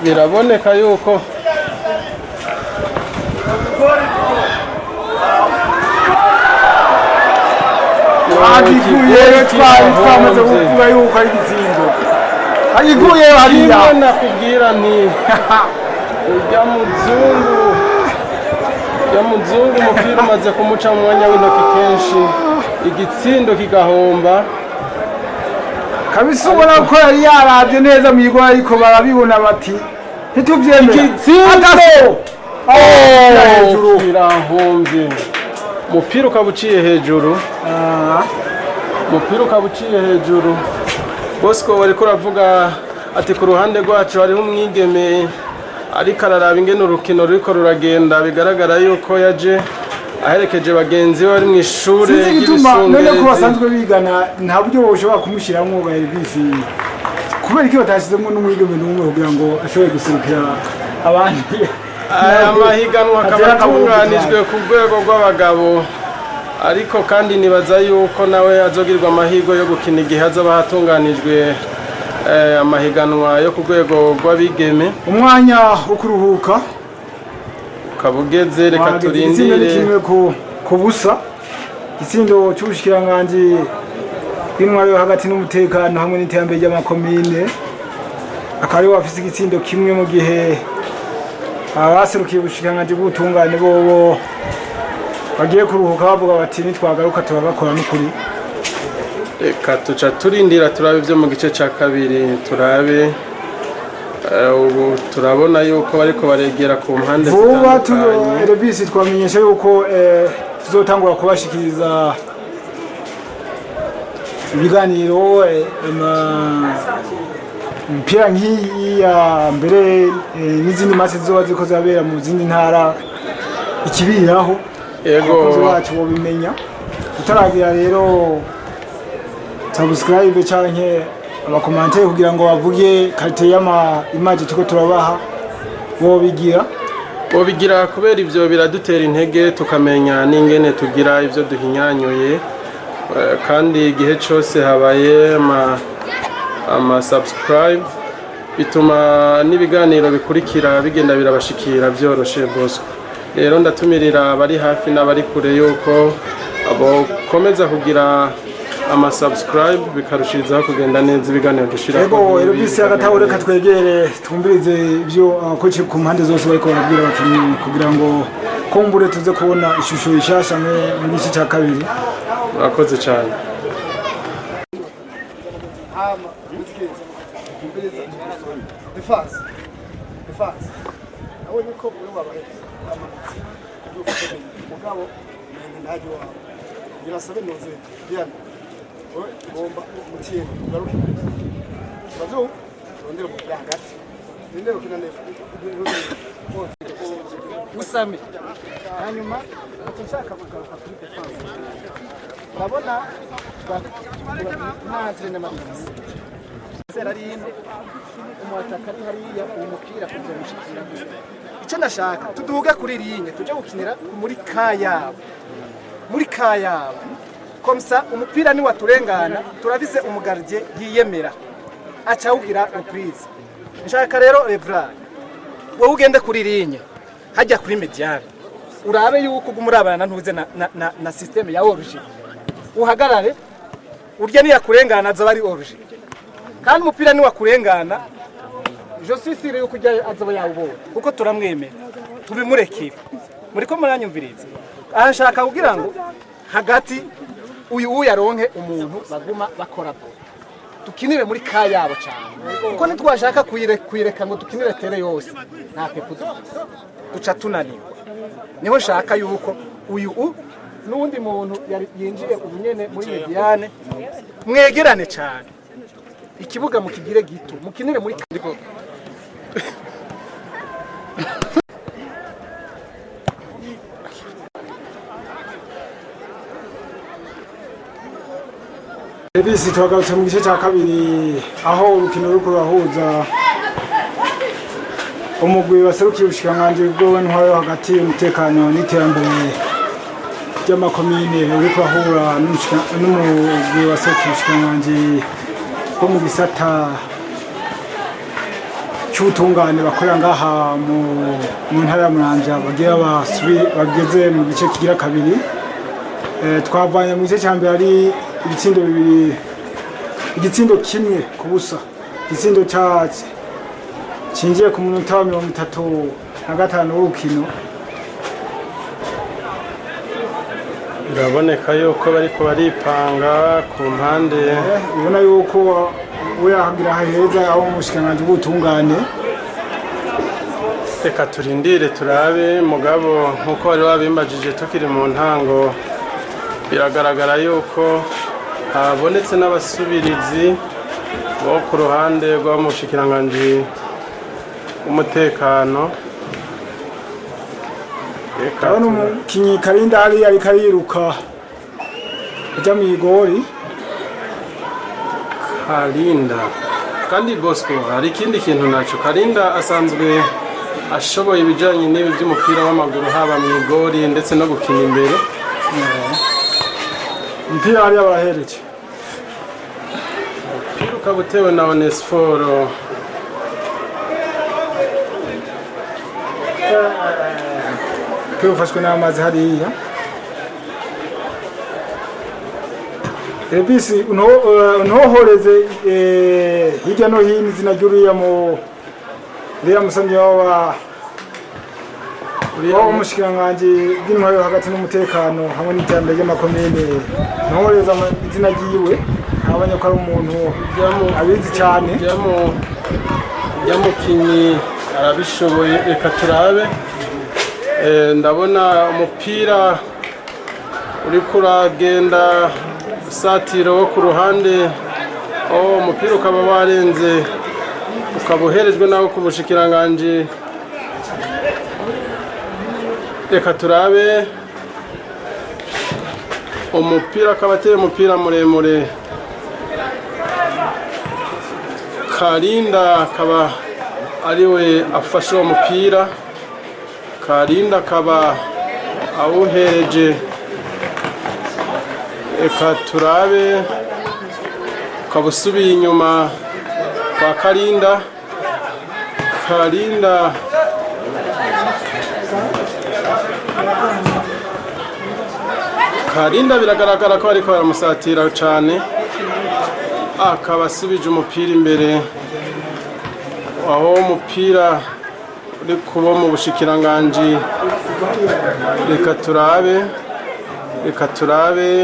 biraboneka yuko agikuye twamaze kuvuga yuko ari igitsindo agikuye hariya nakubwira nti ujya muzungu umupira umaze kumuca mu mwanya w'intoki kenshi igitsindo kigahomba kabisa ubona ko yari yarabye neza mu igwa ariko barabibona bati ntitubyemera igitsindo kirahombye umupira ukaba uciye hejuru Bosco wariko uravuga ati ku ruhande rwacu hariho umwigeme ariko araraba ingene urukino ruriko ruragenda bigaragara yuko yaje aherekeje bagenzi be bari mu ishure ry'ibisongerezi none ko basanzwe bigana nta buryo boshobora kumushyiramo bwa Elvis kubera ko batashyizemo n'umwigeme n'umwe kugira ngo ashobore guserukira abandi aya mahiganwa akaba atunganijwe ku rwego rw'abagabo ariko kandi nibaza yuko nawe azogirirwa amahirwe yo gukina igihe hazaba hatunganijwe amahiganwa yo ku rwego rw'abigeme umwanya wo kuruhuka ukaba ugeze reka turindire kimwe ku busa igitsindo cy'ubushikiranganji bw'intwaro yo hagati n'umutekano hamwe n'iterambere ry'amakomine akaba ariwe afise igitsindo kimwe mu gihe abaserukiye ubushikiranganji bw'ubutungane bobo bagiye kuruhuka bavuga bati nitwagaruka turabakora n'ukuri. Reka tuca turindira turabe ibyo mu gice cya kabiri turabe ubu turabona yuko bariko baregera ku mpande zitandukanye. Rebisi twamenyesha yuko tuzotangura kubashikiriza ibiganiro mpira nk'iyi ya mbere n'izindi match zizoba ziko zabera mu zindi ntara ikibiraho abakozi bacu bobimenya utaragira rero subscribe canke abakomantere kugira ngo bavuge kalite y'ama image tuko turabaha bobigira kubera ivyo biradutera intege tukamenya n'ingene tugira ivyo duhinyanyuye kandi igihe cyose habaye ama subscribe bituma n'ibiganiro bikurikira bigenda birabashikira byoroshe Bosco. Rero ndatumirira abari hafi n'abari kure yuko abo komeza kugira ama subscribe bikarushirizaho kugenda neza ibiganiro dushira. Yego Elvis agataho reka twegere twumvirize ibyo abakoci ku mpande zose bariko barabwira abakinyi kugira ngo kumbure tuze kubona ishusho ishasha mu gice cya kabiri. Murakoze cyane. Defense. Aho niko buri wabaye. Mugabo ntaje wa. Birasabe noze. Diana. Bomba mutiye garuke. Bazo rondera mu hagati. Ndero kina nefu. Usame. Hanyuma tunshaka kugaruka kuri defense. Urabona nta trainer mabisi. Serarino umwataka ari hariya umupira kuzomushikira. Icyo ndashaka tuduge kuri linye tuje gukinira muri kayabo. Muri kayabo. Komsa umupira ni waturengana turavise umugardie yiyemera. Acawugira reprise. Nshaka rero Evra. Wowe ugende kuri linye. Hajya kuri mediane. Urabe yuko gumurabana ntuze na system ya origin. Uhagarare urya ni yakurengana azaba ari origin. Kandi umupira ni wakurengana je suis sûr yuko ujya azaba yawubona kuko turamwemera tubimurekera muri ko muranyumviriza arashaka kugira ngo hagati uyu yaronke umuntu baguma bakora tukinire muri kayabo cyane kuko nitwashaka kuyireka ngo tukinire tere yose nta pepuzo duca tunanirwa niho shaka yuko uyu n'undi muntu yinjiye ubunyene muri mediane mwegerane cyane ikibuga mukigire gito mukinire muri kandiko Ebisi twagarutse mu gice cya kabiri aho urukino ruri kurahuza umugwi waserukiye ubushikiranganji bw'intwaro hagati y'umutekano n'iterambere ry'amakomine uri kurahura n'umugwi waserukiye ubushikiranganji ko mu gisata cy'ubutungane bakorera ngaha mu ntara ya Muramvya bageze mu gice kigira kabiri. Twavanye mu gice cya mbere ari ibitsindo bibiri, igitsindo kimwe ku busa, igitsindo cinjiye ku munota wa 35 w'urukino. Biraboneka yuko bariko baripanga ku mpande, ubona yuko we yahagira heza aho umushikiranganji bw'ubutungane. Reka turindire turabe mugabo nkuko bari babimbajije tukiri mu ntango biragaragara yuko habonetse n'abasubirizi bo ku ruhande rw'umushikiranganji w'umutekano. Urabona umukinyi Karinda ari ariko ariruka ajya mu igori. Karinda kandi Bosco hari ikindi kintu naco Karinda asanzwe ashoboye ibijanye n'ibi by'umupira w'amaguru haba mu igori ndetse no gukina imbere. Umupira ari abahereje Piruka butewe na Onesforo ufashwe n'amazi hariya. Elvis untohoreze hirya no hino izina ry'uriya musanyi w'umushikiranganji bw'intwaro hagati n'umutekano hamwe n'iterambere ry'amakomine ntohoreza izina ryiwe abonye ko ari umuntu abizi cyane mukinyi arabishoboye. Reka turabe, ndabona umupira uri kuragenda satiro wo ku ruhande, umupira ukaba warenze ukaba uherejwe nawo ku bushikiranganji. Reka turabe, umupira akaba ateye umupira muremure, Karinda akaba ariwe afashe uwo mupira, Karinda akaba awuhereje. Reka turabe, ukaba usubiye inyuma kwa Karinda. Karinda biragaragara ko ariko baramusatira cyane, akaba asubije umupira imbere, aho umupira uri kuba mu bushikiranganji. Reka turabe,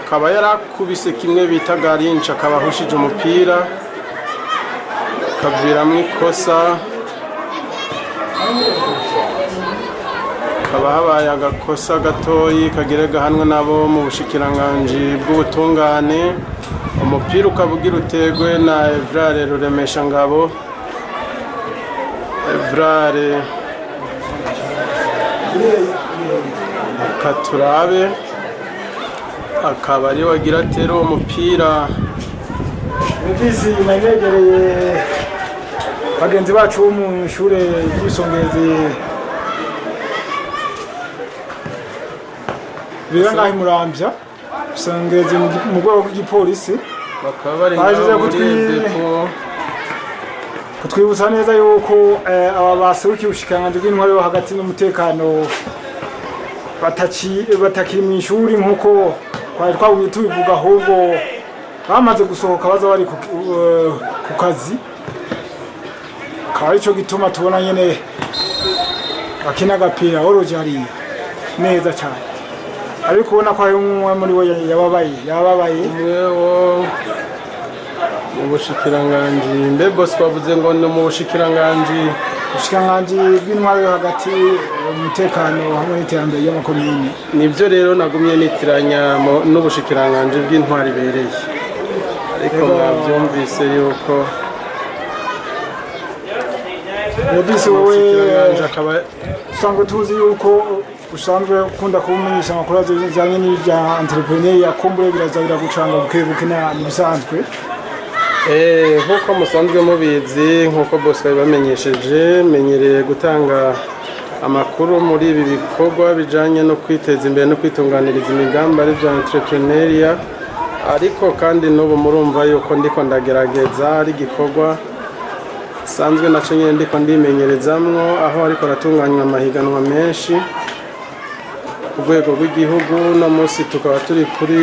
akaba yarakubise kimwe bita garinci, akaba ahushije umupira akaviramo ikosa, hakaba habaye agakosa gatoyi kagire gahanwe nabo mu bushikiranganji bw'ubutungane. Umupira ukaba ugira utegwe na Evrare Ruremesha Ngabo. Evrare, Katurabe akaba ari wagira atera uwo mupira. Elvis nanegereye bagenzi bacu bo mu ishure ry'isongezi birangaye Muramvya, isongezi mu rwego rw'igipolisi, bakaba bari ngaho kutwibutsa neza yuko aba baserukiye ubushikiranganji bw'intwaro yo hagati n'umutekano batakiri mu ishuri nk'uko twari twabuye tubivuga, ahubwo bamaze gusohoka baza bari ku kazi. Akaba aricyo gituma tubona nyine bakina agapira woroje hariya neza cyane, ariko ubona ko hari umwe muri bo yababaye. Mu bushikiranganji mbe boss twavuze ngo no mu bushikiranganji bw'intwaro yo hagati umutekano hamwe n'iterambere ry'amakomine. Nibyo rero nagumye nitiranya n'ubushikiranganji bw'intwaro ibereye, ariko mwabyumvise yuko Elvis wowe usanzwe tuzi yuko usanzwe ukunda kubumenyesha amakuru ajyanye n'ibya entrepreneur yakumbure biraza biragucanga bukebuke na bisanzwe. Nk'uko musanzwe mubizi, nk'uko bose babamenyesheje, menyereye gutanga amakuru muri ibi bikorwa bijanye no kwiteza imbere no kwitunganiriza imigambi ari bya entrepreneuria, ariko kandi n'ubu murumva yuko ndiko ndagerageza ari gikorwa sanzwe naco nyene ndiko ndimenyerezamwo, aho ariko ratunganywa amahiganwa menshi ku rwego rw'igihugu. No munsi tukaba turi kuri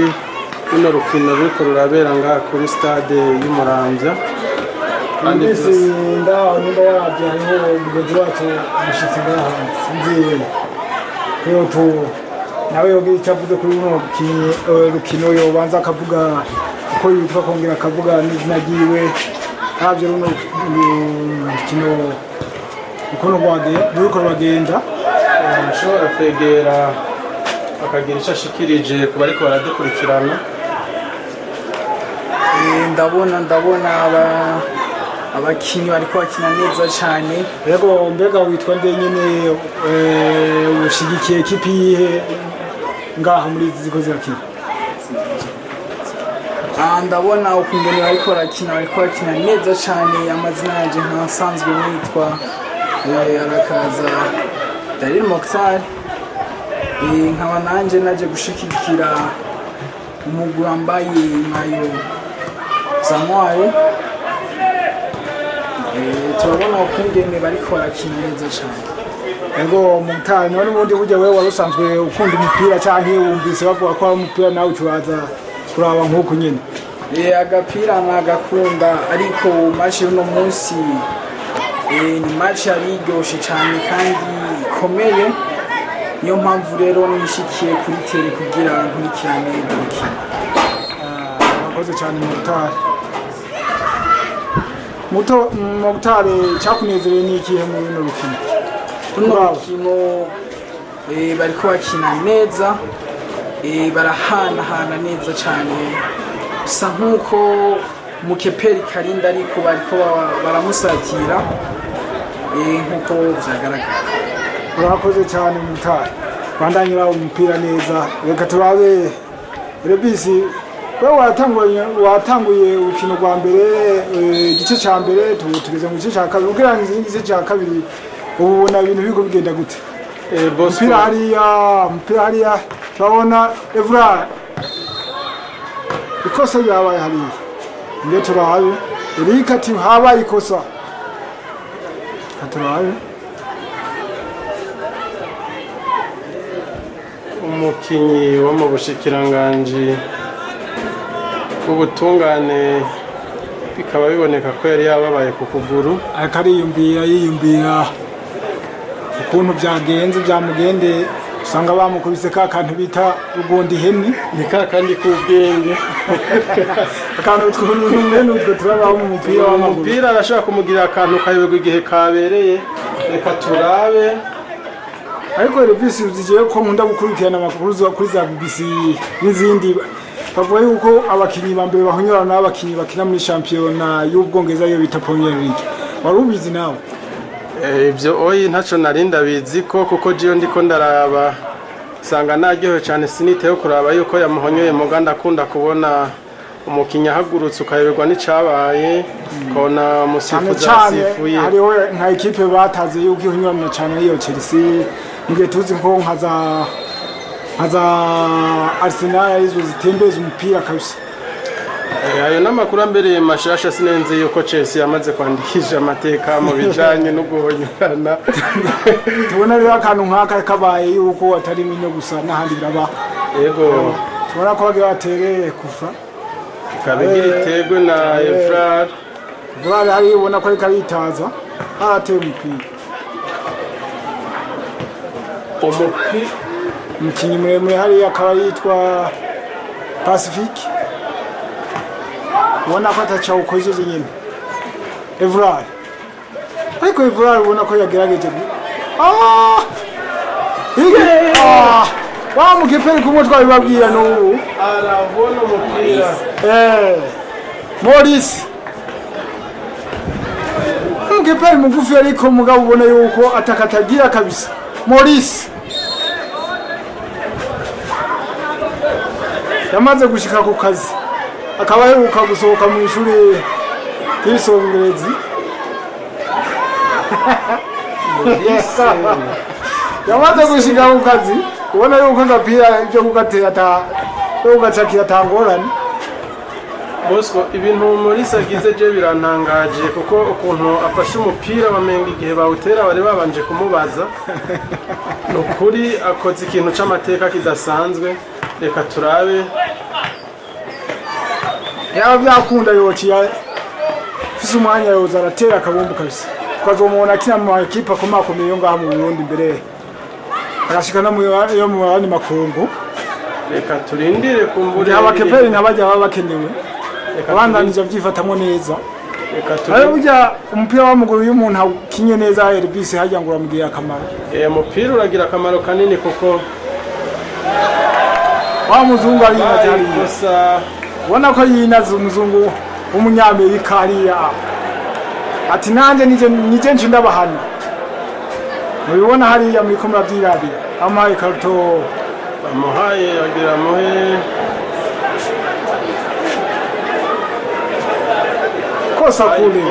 runo rukino ruriko rurabera ngaha kuri stade y'Umuramvya, kandi nimba wabyo hariho umugenzi wacu umushyitsi ngaha sinzi nawe yogira icyo avuze kuri runo rukino, yobanza akavuga uko yitwa akongera akavuga n'izina ryiwe, ntabyo runo rukino ukuntu ruriko ruragenda. ashobora kwegera akagira icyo ashikirije ku bariko baradukurikirana. ndabona abakinyi bariko bakina neza cyane. Yego, mbega witwa nde nyine, ushigikiye ekipi yihe ngaha muri izi ziko zirakina? Ndabona ukungene bariko bakina neza cyane. Amazina yanje nkasanzwe nitwa arakaza Dalil Mokhtar, nkaba nanje naje gushikikira umugwi wambaye mayo Zamwaye. turabona ukungene bariko barakina neza cyane. ego Mutari none ubundi burya wewe warusanzwe ukunda umupira canke wumvise bavuga ko ari umupira nawe ucubaza kuraba nk'uko nyene agapira nagakunda ariko match y'uno munsi ni match yari iryoshe cyane kandi ikomeye niyo mpamvu rero nishikiye kuri tele kugira nkurikirane urukino akoze cyane Mutari cyakunezereye ni ikihe mu bino rukino rukino bariko bakina neza barahanahana neza cyane bisa nk'uko mukeperi karinda ariko bariko baramusatira nk'uko vyagaragara urakoze cyane Mutari bandanyira umupira neza reka turabe Rebisi wewe watanguye urukino rwa mbere igice cya mbere tugeze mu gice cya kabiri ugereranyije n'igice cya kabiri ubona ibintu biko bigenda gute umupira hariya turabona Evra ikosa ryabaye hariya nge turabe Eric ati habaye ikosa turabe umukinyi wo mu bushikiranganji ubutungane bikaba biboneka ko yari yababaye ku kuguru yiyumvira ukuntu byagenze byamugendeye usanga bamukubise ka kantu bita rugondi heni ni ka kandi k'ubwenge akantu tw'utwo turabaho mu mupira w'amaguru umupira arashobora kumugirira akantu kayoberwa igihe kabereye reka turabe ariko Elvis uzigiye ko nkunda gukurikirana amakuru kuri za BBC n'izindi bavuga yuko abakinyi ba mbere bahonyora n'abakinyi bakina muri shampiyona y'Ubwongereza yo bita Premier League warubizi nawe ibyo oyi ntaco narinda bizi ko kuko jiyo ndiko ndaraba sanga naryohewe cyane siniteho kuraba yuko yamuhonyoye muganda akunda kubona umukinya hagurutse ukayoberwa n'icabaye kona musifuza asifuye hariho nka equipe bataze yuko ihonyora cyane iyo Chelsea ngiye tuzi ko nkaza Arsenal izo zitembeza umupira kabisa ayo n'amakuru ambereye mashasha sinenze yuko Chelsea yamaze kwandikisha amateka mu bijanye no guhonyorana tubona rero akantu nk'aka kabaye yuko atari minyo gusa n'ahandi biraba yego tubona ko bagira batereye kufa kabigira itegwe na Evra hari ubona ko ari karitaza arateye umupira umukinyi muremure hariya akaba yitwa Pacifique ubona ko atacawukojeje nyine Evra ariko Evra ubona ko yagerageje wa mukeperi kumwe twabibabwira n'ubu arabona umupira Maurice mukeperi mugufi ariko mugabo ubona yuko atakatagira kabisa Maurice yamaze gushika ku kazi akaba aheruka gusohoka mu ishuri y'Isongerezi yamaze gushika ku kazi ubona yuko agapira ibyo kugatera ugacakira atangorane Bosco ibintu Maurice agize je birantangaje kuko ukuntu afashe umupira bamenga igihe bawutera bari babanje kumubaza nukuri akoze ikintu c'amateka kidasanzwe reka turabe yaba byakunda yociya fise umwanya yoza aratera akabumbu kabisa ukazomubona akina mu ekipa akomakomeye yo ngaha mu Burundi imbere arashika no yo mu bandi makungu reka turindire kumbure abakeperi nabajya baba bakenewe abandanije byifatamo neza reka burya umupira w'amaguru y'umuntu akinye neza Elvis hajya ngo uramugirira akamaro umupira uragira akamaro kanini kuko wa muzungu ari hariya ubona ko yinaze umuzungu w'umunyamerika hariya ati nanjye nije nje ndabahana mubibona hariya muri ko murabyirabira amaye karto bamuhaye agira muhe kosa kule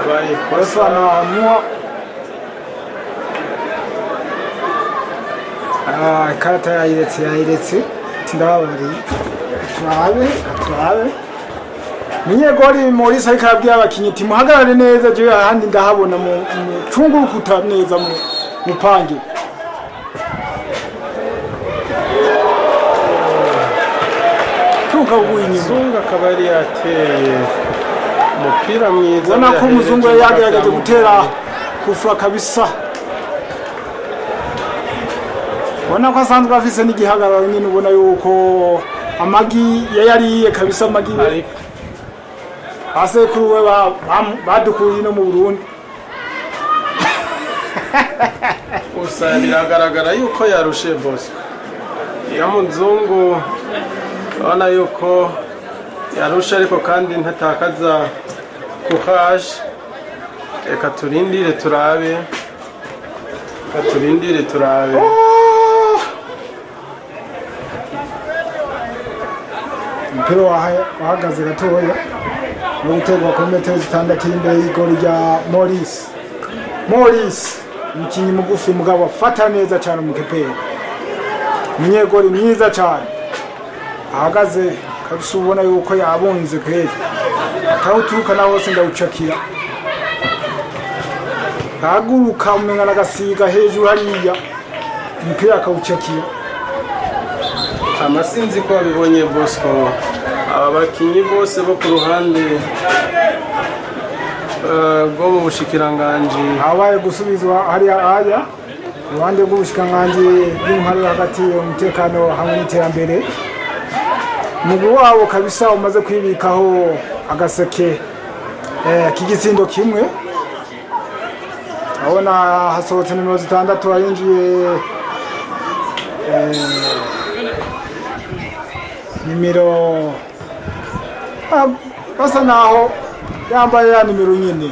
abaye kosa na mua ikarata yayiretse ndababariye turabe Munyegori Maurice ariko arabwira abakinyi ati muhagarare neza je ahandi ndahabona mu cungurukuta neza mu mupange. Tuka ubunyuma Zunga akaba yari yateye umupira mwiza. ubona ko umuzungu yagerageje gutera kufura kabisa. Ubona ko asanzwe afise n'igihagararo nyine ubona yuko amagi yariye kabisa amagi asekuru we badukuye no mu Burundi. Gusa biragaragara yuko yarushe Bosco. Ya muzungu urabona yuko yarusha ariko kandi ntatakaza courage. Reka turindire turabe. Umupira wahagaze gatoya no gutegwa ku metero 6 imbere y'igori rya Maurice umukinyi mugufi mugabo afata neza cyane mu kepera. Munyegori mwiza cyane ahagaze kabisa ubona yuko yabunze kweli akawuturuka naho hose ndawucakira aguruka umenga nagasiga hejuru hariya umupira akawucakira. Amasinzi ko babibonye Bosco aba bakinyi bose bo ku ruhande bwo mu bushikiranganji habaye gusubizwa hariya aya uruhande rw'ubushikiranganji bw'intwaro hagati y'umutekano hamwe n'iterambere. Umugwi wabo kabisa umaze kwibikaho agaseke k'igitsindo kimwe. Abona hasohotse nimero 6 arinjiye nimero basa naho yambaye ya nimero nyine.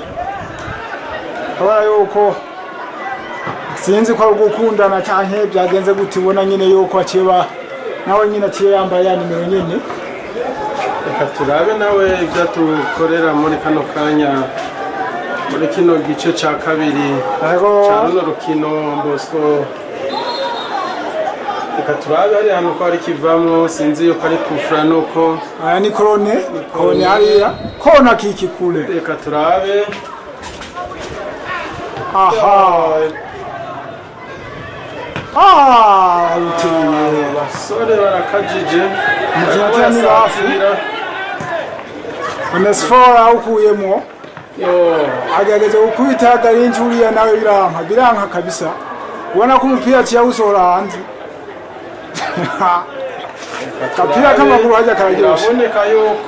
Abona yuko sinzi ko gukundana cyane byagenze gute ubona nyine yuko akiba nawe nyine atiye yambaye ya nimero nyine. Reka turabe nawe ibyo tukorera muri kano kanya muri kino gice cya kabiri cya runo rukino Bosco. Reka turabe hari hano ko ari kivamo sinzi yuko ari kufura nuko aya ni korone hariya kona kiki kule. Reka turabe. Aha uteye basore barakajije mujya ni hafi Onesfora ukuyemo agerageje gukubita garinji uriya nawe biranka kabisa ubona ko umupira cyawusohora hanze. Kapira k'amaguru hajya karagirosha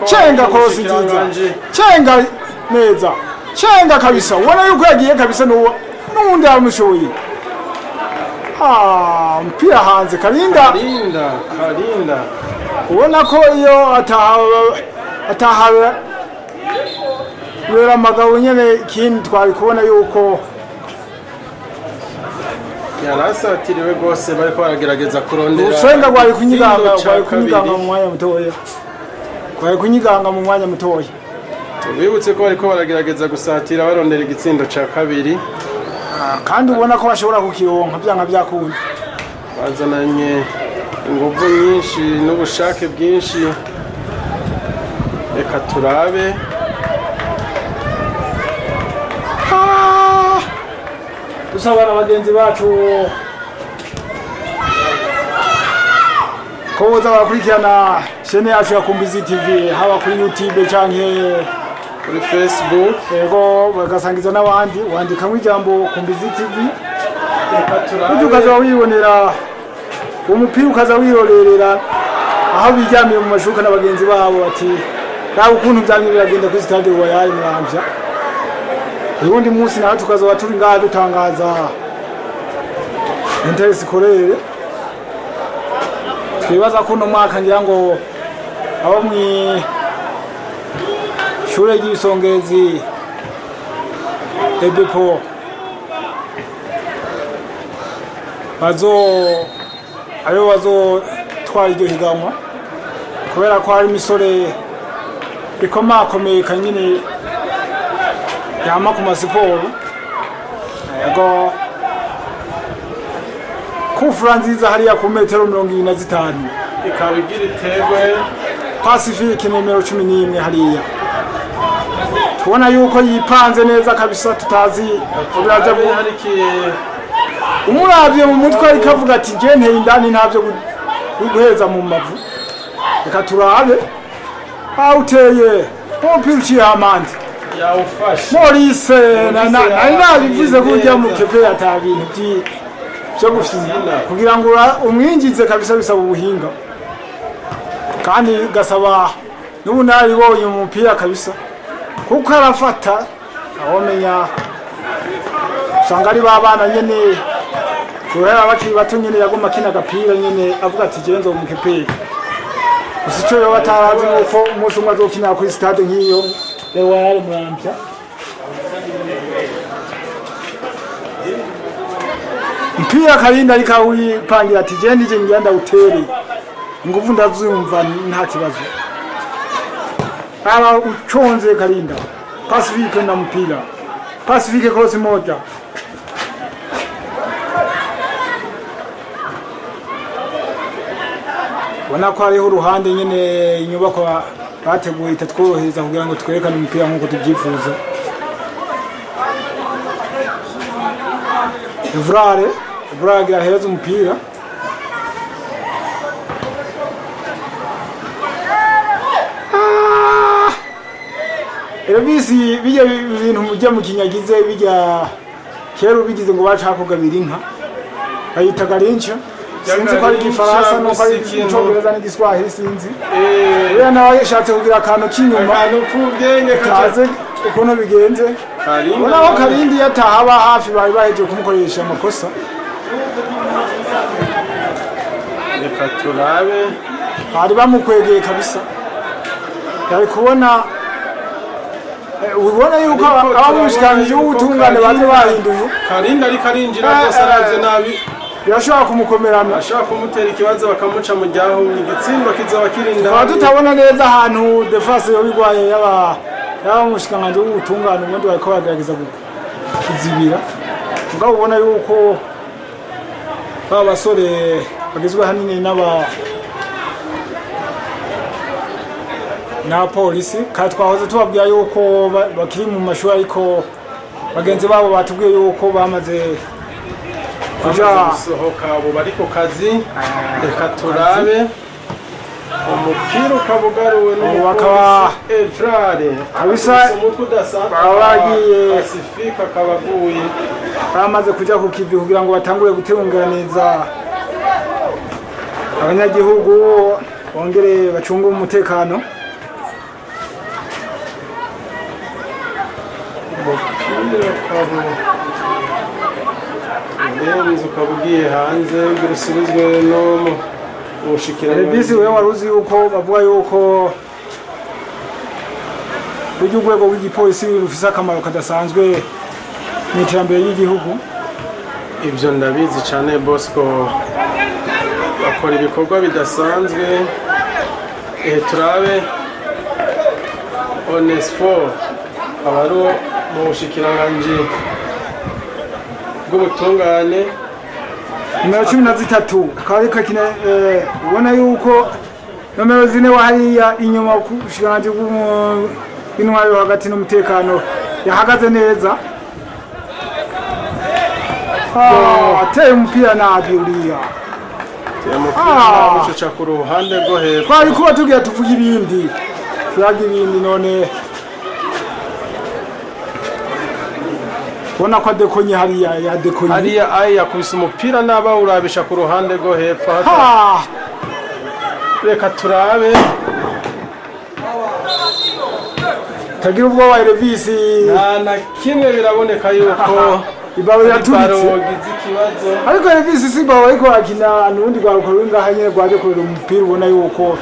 cenga korosi nziza cenga neza cenga kabisa ubona yuko yagiye kabisa n'uwundi yamushoboye. Mpira hanze Karinda ubona ko iyo atahawe wera amagabo nyene ikindi twari kubona yuko yarasatiriwe rwose bariko baragerageza kurondera usenga gwari kunyiganga mu mwanya mutoya. Tubibutse ko bariko baragerageza gusatira barondera igitsindo ca kabiri kandi ubona ko bashobora kukironka byanga byakunda. Bazananye ingufu nyinshi n'ubushake bwinshi. Reka turabe. Dusabana bagenzi bacu ko boza barakurikirana chaîne yacu ya Kumbizi TV haba kuri YouTube canke kuri Facebook. Yego bagasangiza n'abandi wandika mu ijambo Kumbizi TV. Reka turabe. Ukaza wibonera umupira ukaza wirorerera aho bijyamiye mu mashuka n'abagenzi babo bati nawe ukuntu byamye biragenda kuri stade Royal Muramvya. Ubundi munsi nawe tukaza turi ngaha dutangaza interesi korere. Twibaza ko no mwaka ngira ngo abo mwi shure y'isongezi ebepo bazo twara iryo higanwa kubera ko hari imisore ikomakomeye kanyine yama ku masiporo. Yego kufura nziza hariya ku metero 25 ikabigira itegwe Pacifique nimero 11 hariya kubona yuko yipanze neza kabisa tutazi ubiraja umuravye mu mutwe ariko avuga ati je nteye indani ntavyo guheza mu mavu reka turabe awuteye umupira uciye amande yawufashe Maurice nari nabivuze ko ujya mu kepe ata bintu byo gufina kugira ngo umwinjize kabisa bisaba ubuhinga kandi gasaba n'ubunaribonye mu mupira kabisa kuko arafata awomenya usanga ari babana nyene kubera bakiri bato nyene yagomba kina agapira nyene avuga ati genzo mu kepe gusa icyo yo batarazi nuko umunsi umwe azokina kuri stade nk'iyo Real Muramvya mpira Karinda ariko wipangira ati je nije ngenda utere nguvu ndazumva nta kibazo ara uconze Karinda Pacifique na mpira Pacifique cross moja wana ko hariho uruhande nyene inyubako bateguye itatworohereza kugira ngo twerekane umupira nk'uko tubyifuza Vrare ahereza umupira Elvis bijya ibintu mujya mu kinyagize bijya kero bigize ngo bashaka kugabira inka ayita garincha sinzi ko ari igifaransa no ko ari icyongereza n'igiswahili sinzi rero nawe yashatse kugira akantu k'inyuma n'ubwenge kaze ukuntu bigenze ubona ko Karindi yatahaba hafi bari baheje kumukoresha amakosa reka turabe bari bamukwegeye kabisa yari kubona ubona yuko abamushikanje ubutungane baje bahinduye Karinda ariko arinjira rwose araze nabi yashaka kumukomerana ashaka kumutera ikibazo bakamuca mu ryaho igitsimba kizaba kirinda tukaba tutabona neza ahantu defense yo bigwaye y'abamushikanje ubutungane ubundi bariko bagerageza kuzibira mugabo ubona yuko ba basore bagizwe hanini na polisi kandi twahoze tubabwira yuko bakiri mu mashuri ariko bagenzi babo batubwiye yuko bamaze kuja gusohoka abo bari ku kazi reka turabe umupira ukabugaruwe bakaba Efrare kabisa umutwe udasanzwe bagiye Pacifique akabaguye bamaze kuja ku kivi kugira ngo batangure gutunganiriza abanyagihugu bongere bacunge umutekano Urenze ukabugiye hanze birusubizwe no mushikirana Elvis wewe waruzi yuko bavuga yuko buryo urwego rw'igipolisi rufise akamaro kadasanzwe mu iterambere ry'igihugu ibyo ndabizi cyane Bosco bakora ibikorwa bidasanzwe turabe Onesfo abaro mu bushikiranganje bw'ubutungane nimero 13 kari kakine ubona yuko nomero zine wahariya inyuma kushikiranganje bw'intwaro hagati n'umutekano yahagaze neza ateye umupira nabi uriya muca ku ruhande rwo hepfo twari kuba tugiye tuvuga ibindi turaga ibindi none ubona ko adekonye hariya yadekonye hariya yakubise umupira naba urabisha ku ruhande rwo hepfo reka turabe tagira ubwoba Elvis nta na kimwe biraboneka yuko ibawe yaturitse ikibazo ariko Elvis si bawe ariko akina n'undi rwaruka rw'ingaha nyene rwaje kurera umupira ubona yuko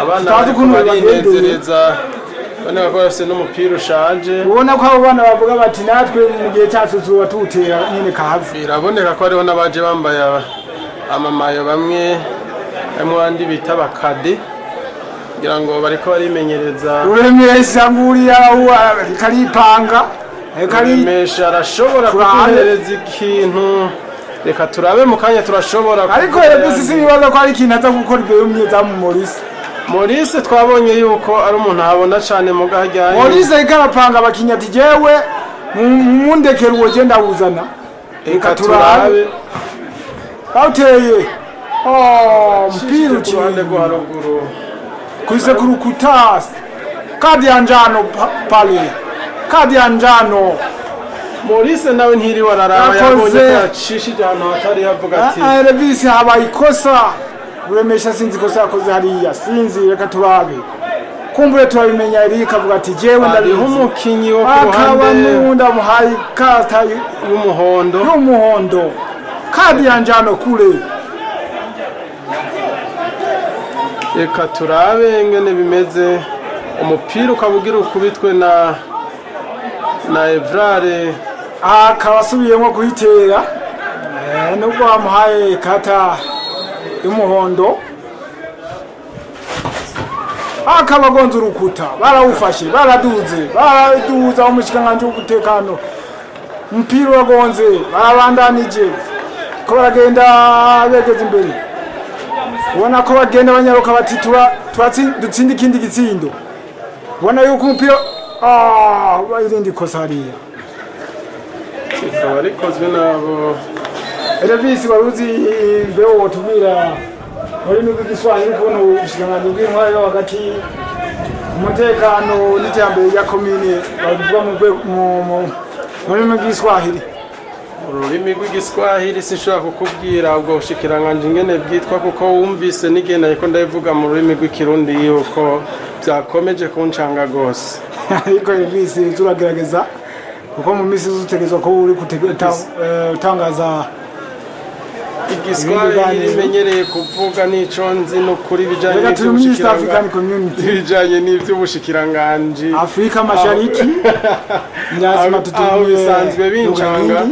abana bariko barinezereza ubona ko bafise n'umupira ushaje ubona ko abo bana bavuga bati natwe mu gihe cyacu tuba tuwutera nyene kahafi biraboneka ko hariho n'abaje bambaye amamayo bamwe abandi bita bakade kugira ngo bariko barimenyereza uremesha nguriya karipanga karemesha arashobora kuduhereza ikintu reka turabe mu kanya turashobora ariko Elvis si bibaza ko ari ikintu aza gukora ibyo y'umyezamu Maurice Maurice twabonye yuko ari umuntu abona cyane mu gahajyanye. Maurice ikarapanga abakinya ati jewe mundekera uwo je ndawuzana. Reka turabe. Auteye. Mpira uruhande rwo haruguru. Kuise kurukutasi. Kadi ya njano pale. Kadi ya njano. Maurice nawe ntiri wararaba yabonye yacishije ahantu hatari havuga ati Revisi habaye ikosa uremesha sinzi kosa yakoze hariya sinzi reka turabe kumbure turabimenya Eric avuga ati jewe ndariho umukinyi wo ku akaba nunda muhaye kata y'umuhondo kadi ya njano kure reka turabe ngene bimeze umupira ukabugira ukubitwe na Evrare akaba asubiyemo kuhitera nubwo bamuhaye kata y'umuhondo akaba agonze urukuta barawufashe baraduza umushikiranganji w'umutekano umupira uragonze barabandanije ko baragenda begeza imbere ubona ko bagenda banyaruka bati dutsinda ikindi gitsindo ubona yuko umupira irindi kosa hariya ikaba rikozwe nabo Elvis waruzi mbeo wotubira muri n'ubwo giswahili kuno ubushikiranganji bw'intwari yo hagati umutekano n'iterambere rya komine bavuga muri n'ubwo giswahili ururimi rw'igiswahili sinshobora kukubwira ubwo bushikiranganji ingene bwitwa kuko wumvise nigenda ko ndabivuga mu rurimi rw'ikirundi yuko byakomeje kuncanga gose ariko Elvis turagerageza kuko mu minsi zutegezwa ko uri kutangaza igiswahili rimenyereye kuvuga n'ico nzi no kuri bijanye n'ivy'ubushikiranganji Afrika Mashariki lazima tutumie bisanzwe bincanga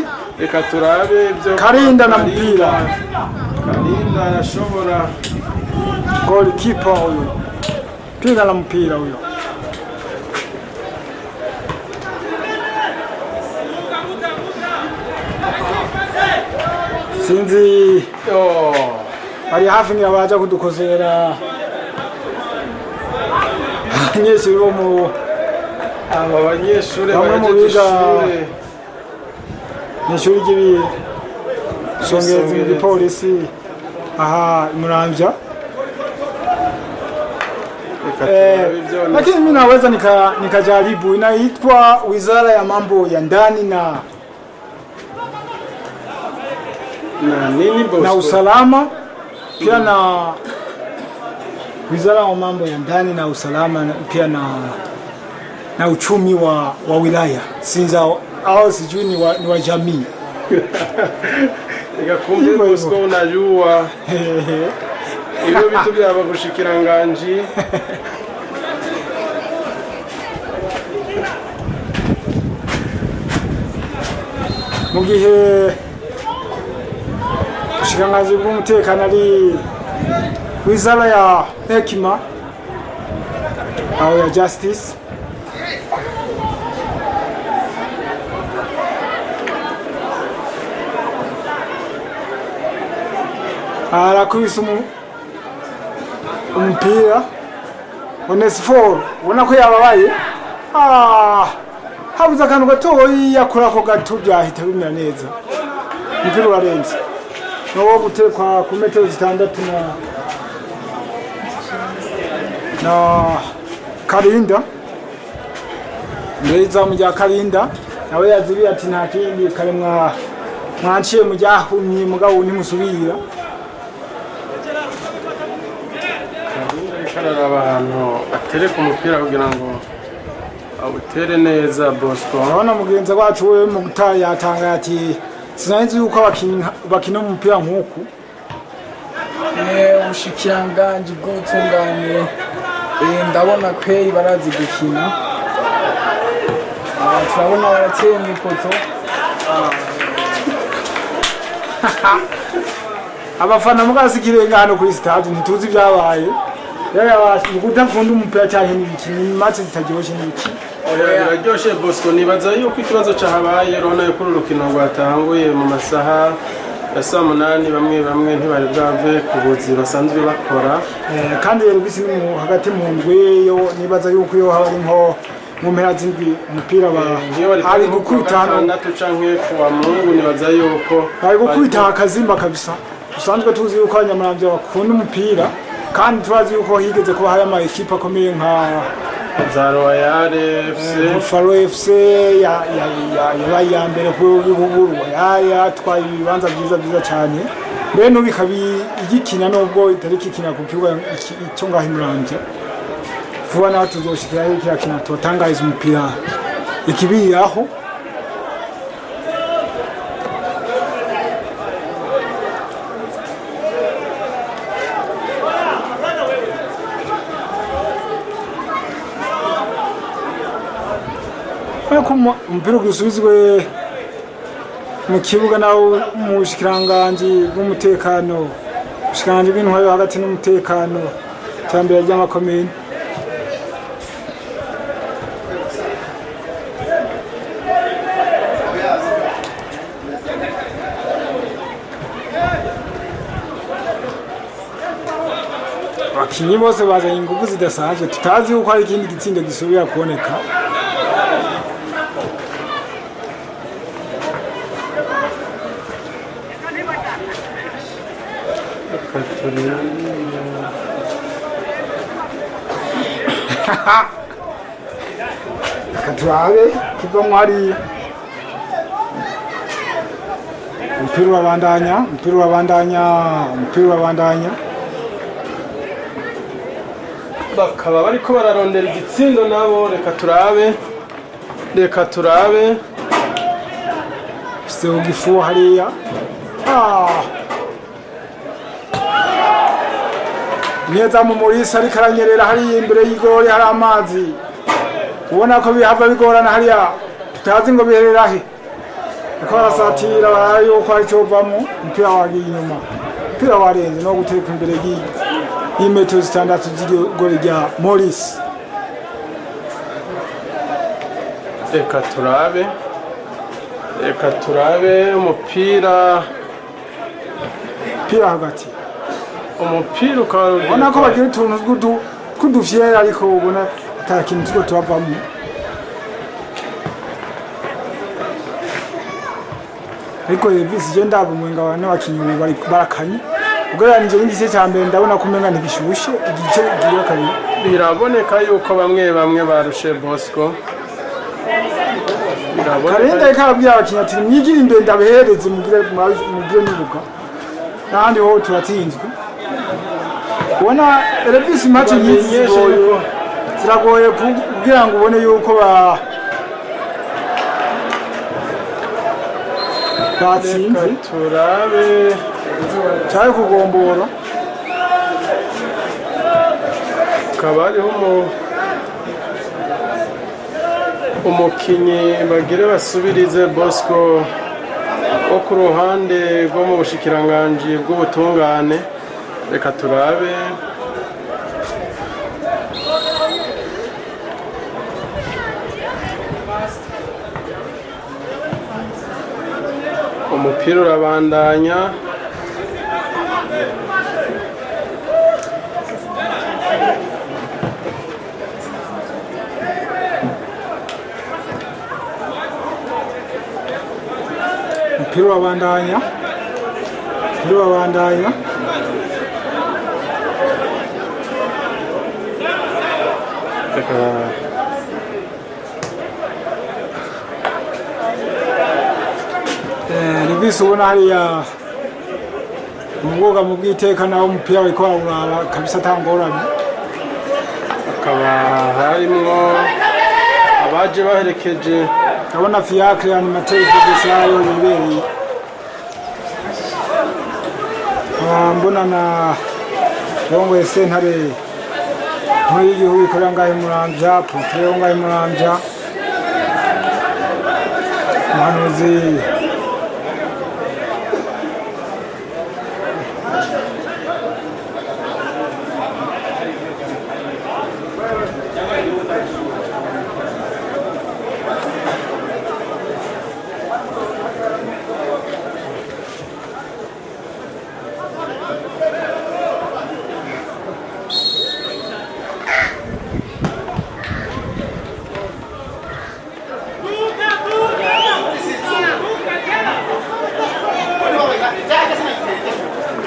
reka turabe byo Karinda na mpira Karinda arashobora goalkeeper huyo piga na mpira huyo sinzi ari hafi ni abaja kudukozera abanyeshuri bo mu abanyeshuri n'ishuri ry'ibi shongezi mu gipolisi aha Muramvya lakini mimi naweza nikajaribu inaitwa Wizara ya Mambo ya Ndani na usalama pia na Wizara ya Mambo ya Ndani na usalama pia na uchumi wa wilaya sinza au sijui ni wa jamii igakumbe Bosco unajua ibyo bitu byaba gushikiranganji mu gihe ushikiranganji bw'umutekano ari Wizara ya Hekima au ya Justice arakubise umupira Onesphore ubona ko yababaye habuze akantu gatoyi yakurako gato byahita bimera neza umupira urarenze no gutekwa ku metero 6 na Karinda mbeza mu rya Karinda nawe yazibiye ati nta kindi kare mwanciye mu ryahumye mugabo ntimusubira kararaba ahantu atereka umupira kugira ngo awutere neza Bosco urabona mugenzi wacu we mu gutaha yatanga ati sinanzi yuko bakina umupira nk'uku ubushikiranganji bw'ubutungane ndabona kweri barazi gukina turabona barateye mu ipoto abafana mugazi kirenga hano kuri stade ntituzi byabaye kudakunda umupira cyane n'ibiki ni match zitaryoshe n'ibiki biraryoshe Bosco nibaza yuko ikibazo cyahabaye urabona yuko urukino rwatanguye mu masaha ya saa munani bamwe ntibari bwave ku buzi basanzwe bakora. Kandi rero bisi hagati mu ndwi yo nibaza yuko iyo hari nko mu mpera z'indwi umupira hari gukubita hano canke kuwa Mungu nibaza yuko hari gukubita akazimba kabisa. Usanzwe tuzi yuko abanyamuramvya bakunda umupira kandi turazi yuko higeze kuba hari ama equipe akomeye nka za Royal FC, Faro FC yabaye ya mbere ku bihugu yatwaye ibibanza byiza cyane. Mbere no bikabi igikina nubwo itariki kina ku kibuga cyo ngaho Muramvya. Vuba naho tuzoshikira kiriya kina totangariza umupira ikibiraho. Umupira gusubizwe mu kibuga nawo mu bushikiranganje bw'umutekano, ubushikiranganje bw'intwaro hagati n'umutekano cyambere ry'amakomine. Abakinyi bose bazanye ingufu zidasanzwe, tutazi yuko hari ikindi gitsindo gisubira kuboneka. Katurabe kiva mwari umupira urabandanya bakaba bariko bararondera igitsindo nabo. Reka turabe Seo gifu hariya neza mu Mulisa ariko aranyerera hariya imbere y'igori hari amazi, ubona ko bihava bigorana hariya tutazi ngo biherera he. Ako barasatira baraye yuko ari cyo vamo umupira wagiye inyuma, umupira warenze no guteka imbere y'imetero 6 z'igori rya Mulisa. Reka turabe umupira hagati. Umupira ubona ko bagira utuntu tw'udufyera ariko ubona ata kintu two tubavamo. Ariko Elvis je ndabumwenga abana bakinyi bari barakanye ugereranije n'igice cya mbere ndabona kumenga ntigishushe igice giye kabiri. Biraboneka yuko bamwe barushe Bosco. Karenda ikabwira abakinyi ati mwigira imbere ndabehereze mugire nibuka kandi ho turatsinzwe. Ubona Elvis match yizigoye ziragoye kugira ngo ubone yuko batsinze. Turabe cyari kugombora kabariho umukinyi bagire basubirize Bosco wo ku ruhande rwo mu bushikiranganje bw'ubutungane. Reka turabe umupira urabandanya. umupira urabandanya Elvis ubona hariya umwoga mu bw'iteka nawo umupira ariko uraba kabisa atangorane. Akaba harimwo abaje baherekeje abona Fiacre animateur Fedesayo yibereye mbona na Bongo Sentare muri igihugu ikorera ngahe Muramvya Potreo ngahe Muramvya Manuzi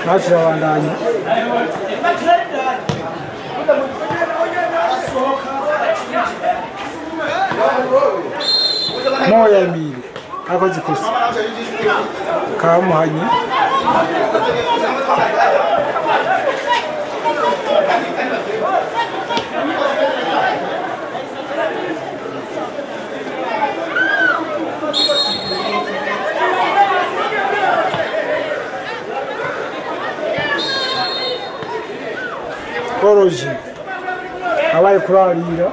Machi irabandanya Moya Emile akoze ikosa kamuhanye Oroji abaye kurarira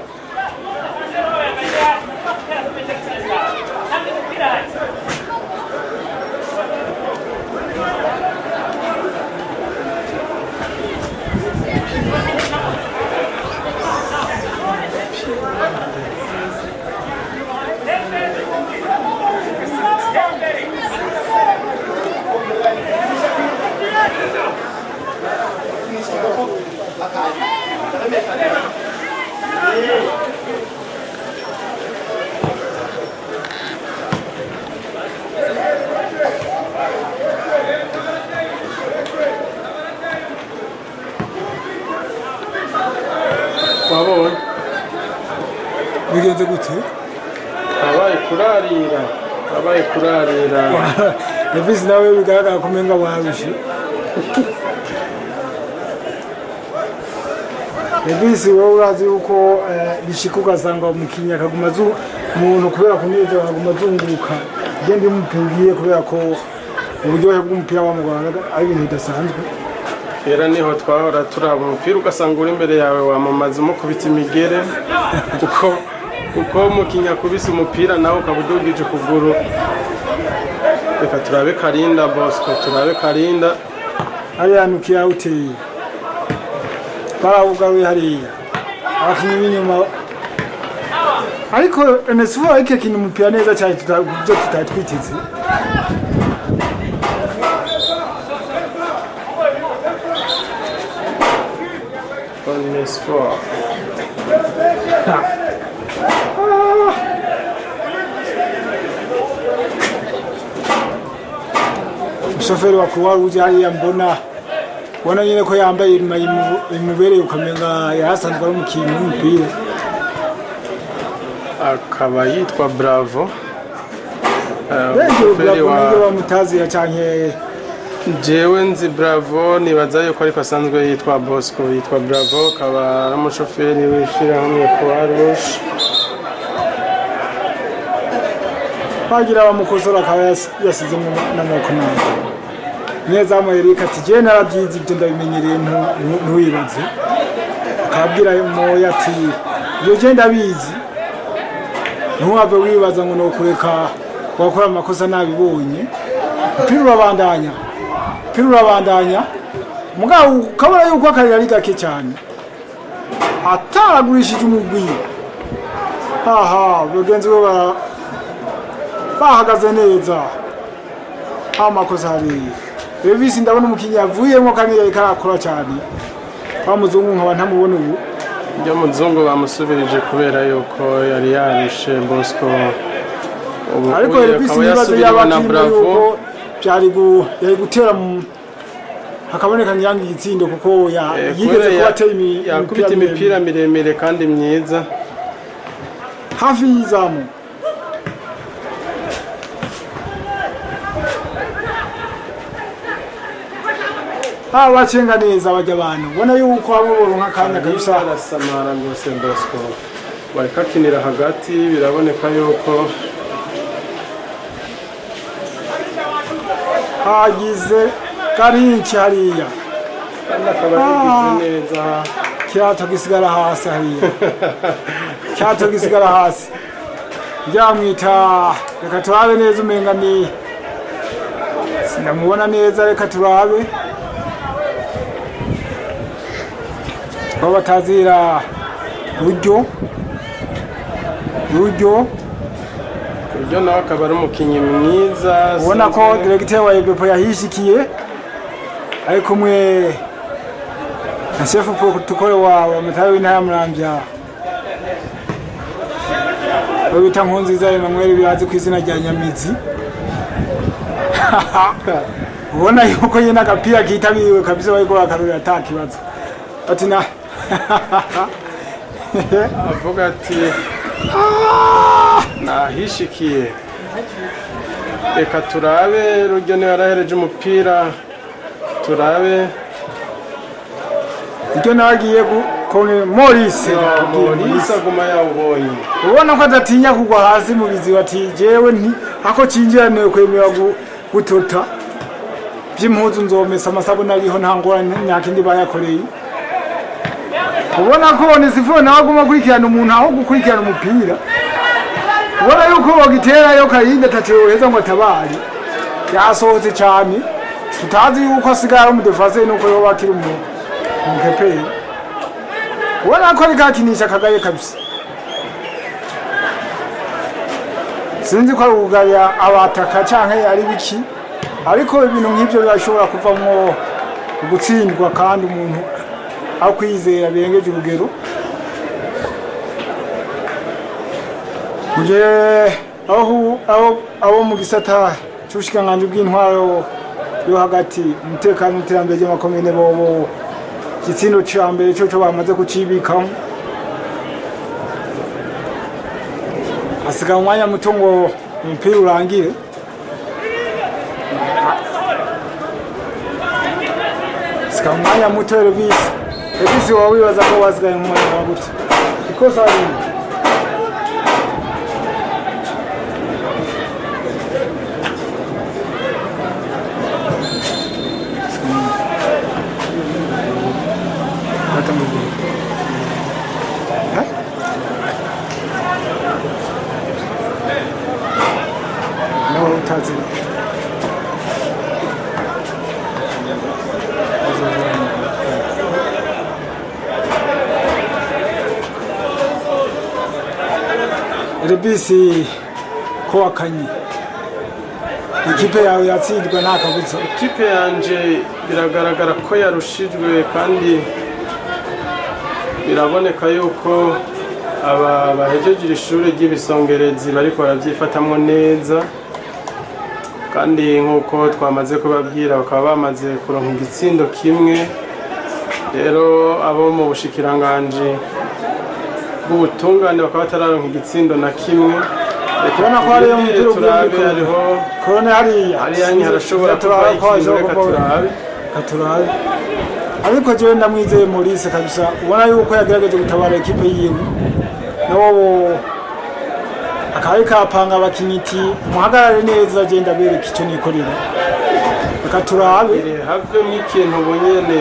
wabonye bigenze gute abaye kurarira Davis nawe bigaragara ko menga warushe Davis wowe urazi uko bishika ugasanga umukinnyi akaguma umuntu kubera kuneza akaguma azunguruka gende mupingiye kubera ko uburyohe bw'umupira w'amaguru ari ibintu bidasanzwe era niho twahora turaba umupira ugasanga uri imbere yawe wamamaza umukubita imigere uko umukinnyi akubise umupira nawe ukaba udugije ukuguru reka turabe Karinda Bosco hariya nukira uteye barawugaruye hariya abakinnyi b'inyuma ariko NSV ariko akina umupira neza cyane ibyo tutari twiteze Shoferi wa Croix Rouge hariya mbona nyine ko yambaye imubereye ukamenga yahasanzwe ari umukinnyi w'umupira akaba yitwa Bravo Bravo nibyo bamutazira cyane jewe nzi Bravo nibaza yuko ariko asanzwe yitwa Bosco yitwa Bravo akaba ari umushoferi w'ishirahamwe Croix Rouge bagira bamukosora akaba yasize n'amaboko nabi neza mu Eric ati je narabyizi ibyo ndabimenyereye ntuyibaze akabwira moya ati iyo je ndabizi ntuwave wibaza ngo no kureka wakora amakosa nabibonye pira urabandanya mugabo ukabona yuko akarira ari gake cyane ataragurishije umugwi bagenzi bo bahagaze neza amakosa hariya Davis ndabona umukinnyi yavuyemo kandi yari karakora cyane bamuzungu nkaba ntamubona ubu ibyo muzungu bamusubirije kubera yuko yari yarushe Bosco ariko Davis nibaze y'abakinnyi yuko yari gutera hakaboneka nyange igitsindo kuko yigeze kubatera imipira miremire kandi myiza hafi y'izamu bacenga neza bajya abantu ubona yuko aboboro nk'akanya kabisa arasamara rwose Bosco bari kakinira hagati biraboneka yuko hagize karinci hariya kandi akaba yagize neza kirato gisigara hasi hariya kirato gisigara hasi ryamwita reka turabe neza umenga ni sinamubona neza reka turabe aho batazira buryo nawe akaba ari umukinnyi mwiza ubona ko diregiteri wa Ebepo yahishikiye ari kumwe na shefu protokole wa mutari w'intara Muramvya bita Nkunziza Emmanuel birazi ku izina rya Nyamizi ubona yuko nyine agapira kitabiriwe kabisa bariko bakarurira ata kibazo ati na avuga ati nahishikiye reka turabe Rugeno yarahereje umupira turabe ibyo nagiye konge Maurice aguma yawubonye ubona ko adatinya kugwa hasi mu biziba ati jewe nti ako cinjirane kwemera gutota by'impuzu nzomesa amasabune ariho ntangora nyakindi bayakoreye ubona ko ni sifo nawe aguma kurikirana umuntu aho gukurikirana umupira ubona yuko bagitera yo kayinde tatewe heza ngo tabari yasohotse cyane tutazi yuko asigara mu defense nuko yo bakiri mu mukeperi ubona ko rikakinisha kagaye kabisa sinzi ko arugaya abataka canke ari biki ariko ibintu nk'ibyo birashobora kuvamwo gutsindwa kandi umuntu akwizera birengeje urugero muje aho mu gisata cy'ubushikanganje bw'intwaro yo hagati umutekano n'iterambere ry'amakomine bobo igitsindo cya mbere cyo bamaze kucibikamo hasigaye umwanya muto ngo umupira urangire hasigaye umwanya muto Elvis wowe wibaza ko wasigaye umwanya wa gute ikosa rimwe utazi Elvis ko wakanye ikipe yawe yatsindwa nakabuza ikipe yanje biragaragara ko yarushijwe kandi biraboneka yuko aba bahejeje ishuri ry'ibisongerezi bariko barabyifatamwo neza kandi nk'uko twamaze kubabwira bakaba bamaze kuronka igitsindo kimwe rero abo mu bushikiranganje bw'ubutungane bakaba batararonka igitsindo na kimwe kubona ko hariyo umupira turabe hariho korone hariya harashobora kuba ikintu reka turabe ariko jewe ndamwizeye Maurice kabisa ubona yuko yagerageje gutabara ekipe yiwe nabo akayi kapanga abakinyiti muhagarare neza agenda bereka icyo nikorera reka turabe have nk'ikintu bunyene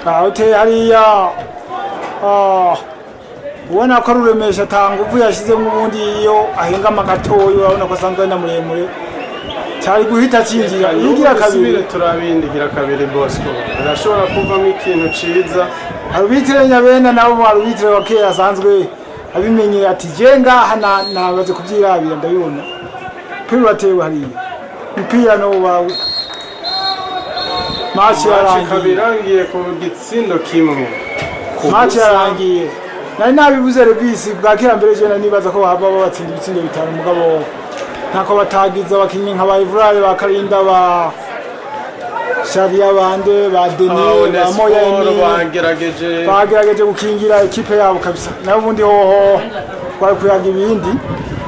aho hariya ubona ko ruremesha tanguvu yashizemo ubundi iyo ahengama gatoyo urabona ko asanzwe ari na muremure cyari guhita cinjira igira kabiri turabindigira kabiri Bosco arashobora kuvamo ikintu ciza arubitire nyabenda nabo arubitire wa kera asanzwe abimenye ati je ngaha nabaze kuvyirabira ndabibona piri batewe hariya mpira no bawe match yarangiye ku gitsindo kimwe match yarangiye nari nabibuze Elvis bwa kera mbere je nibaza ko bahava batsinda ibitsindo bitanu mugabo ntako batagize abakinyi nka Ivoire bakarinda ba Sharia bande ba Denis ba Moya bagerageje gukingira ekipe yabo kabisa nayo ubundi hoho kwari kuyaga ibindi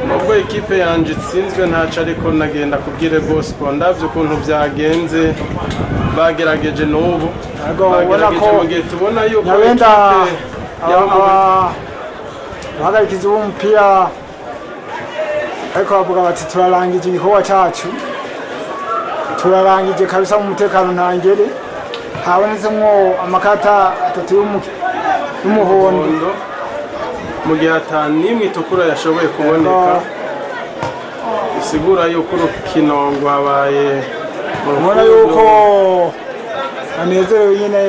nubwo ekipe yanje itsinzwe ntaca ariko nagenda kubwire Bosco ndavye ukuntu byagenze bagerageje n'ubu bagerageje mu gihe tubona yuko bahagarikiza umupira ariko bavuga bati turarangije igikorwa cyacu turarangije kabisa mu mutekano ntangere habonetsemwo amakata atatu y'umuhondo mu gihe n'imwe itukura yashoboye kuboneka isigura yuko urukino rwabaye ubona yuko anezerewe nyine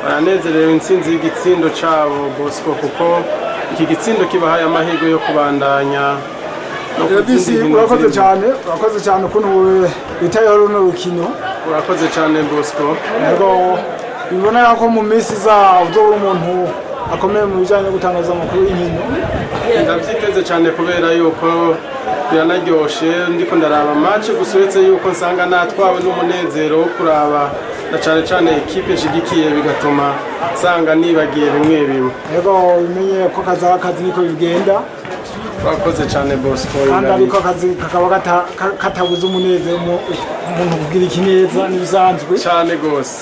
baranezerewe intsinzi y'igitsindo cyabo Bosco kuko iki gitsindo kibahaye amahirwe yo kubandanya urakoze cyane ukuntu witayeho runo rukino urakoze cyane Bosco yego biboneka ko mu minsi iza uzobura umuntu akomeye mu bijyanye no gutangaza amakuru y'inkino ndabyiteze cyane kubera yuko biranaryoshe ndiko ndaraba match gusa uretse yuko nsanga natwawe n'umunezero wo kuraba na cyane cyane ekipe nshigikiye bigatuma nsanga nibagiye bimwe bimwe. Yego umenye ko akazi niko bigenda. Bakoze cyane boss kandi ariko akazi kakaba katabuze umunezero umuntu kugira ikineza n'ibisanzwe cyane gose.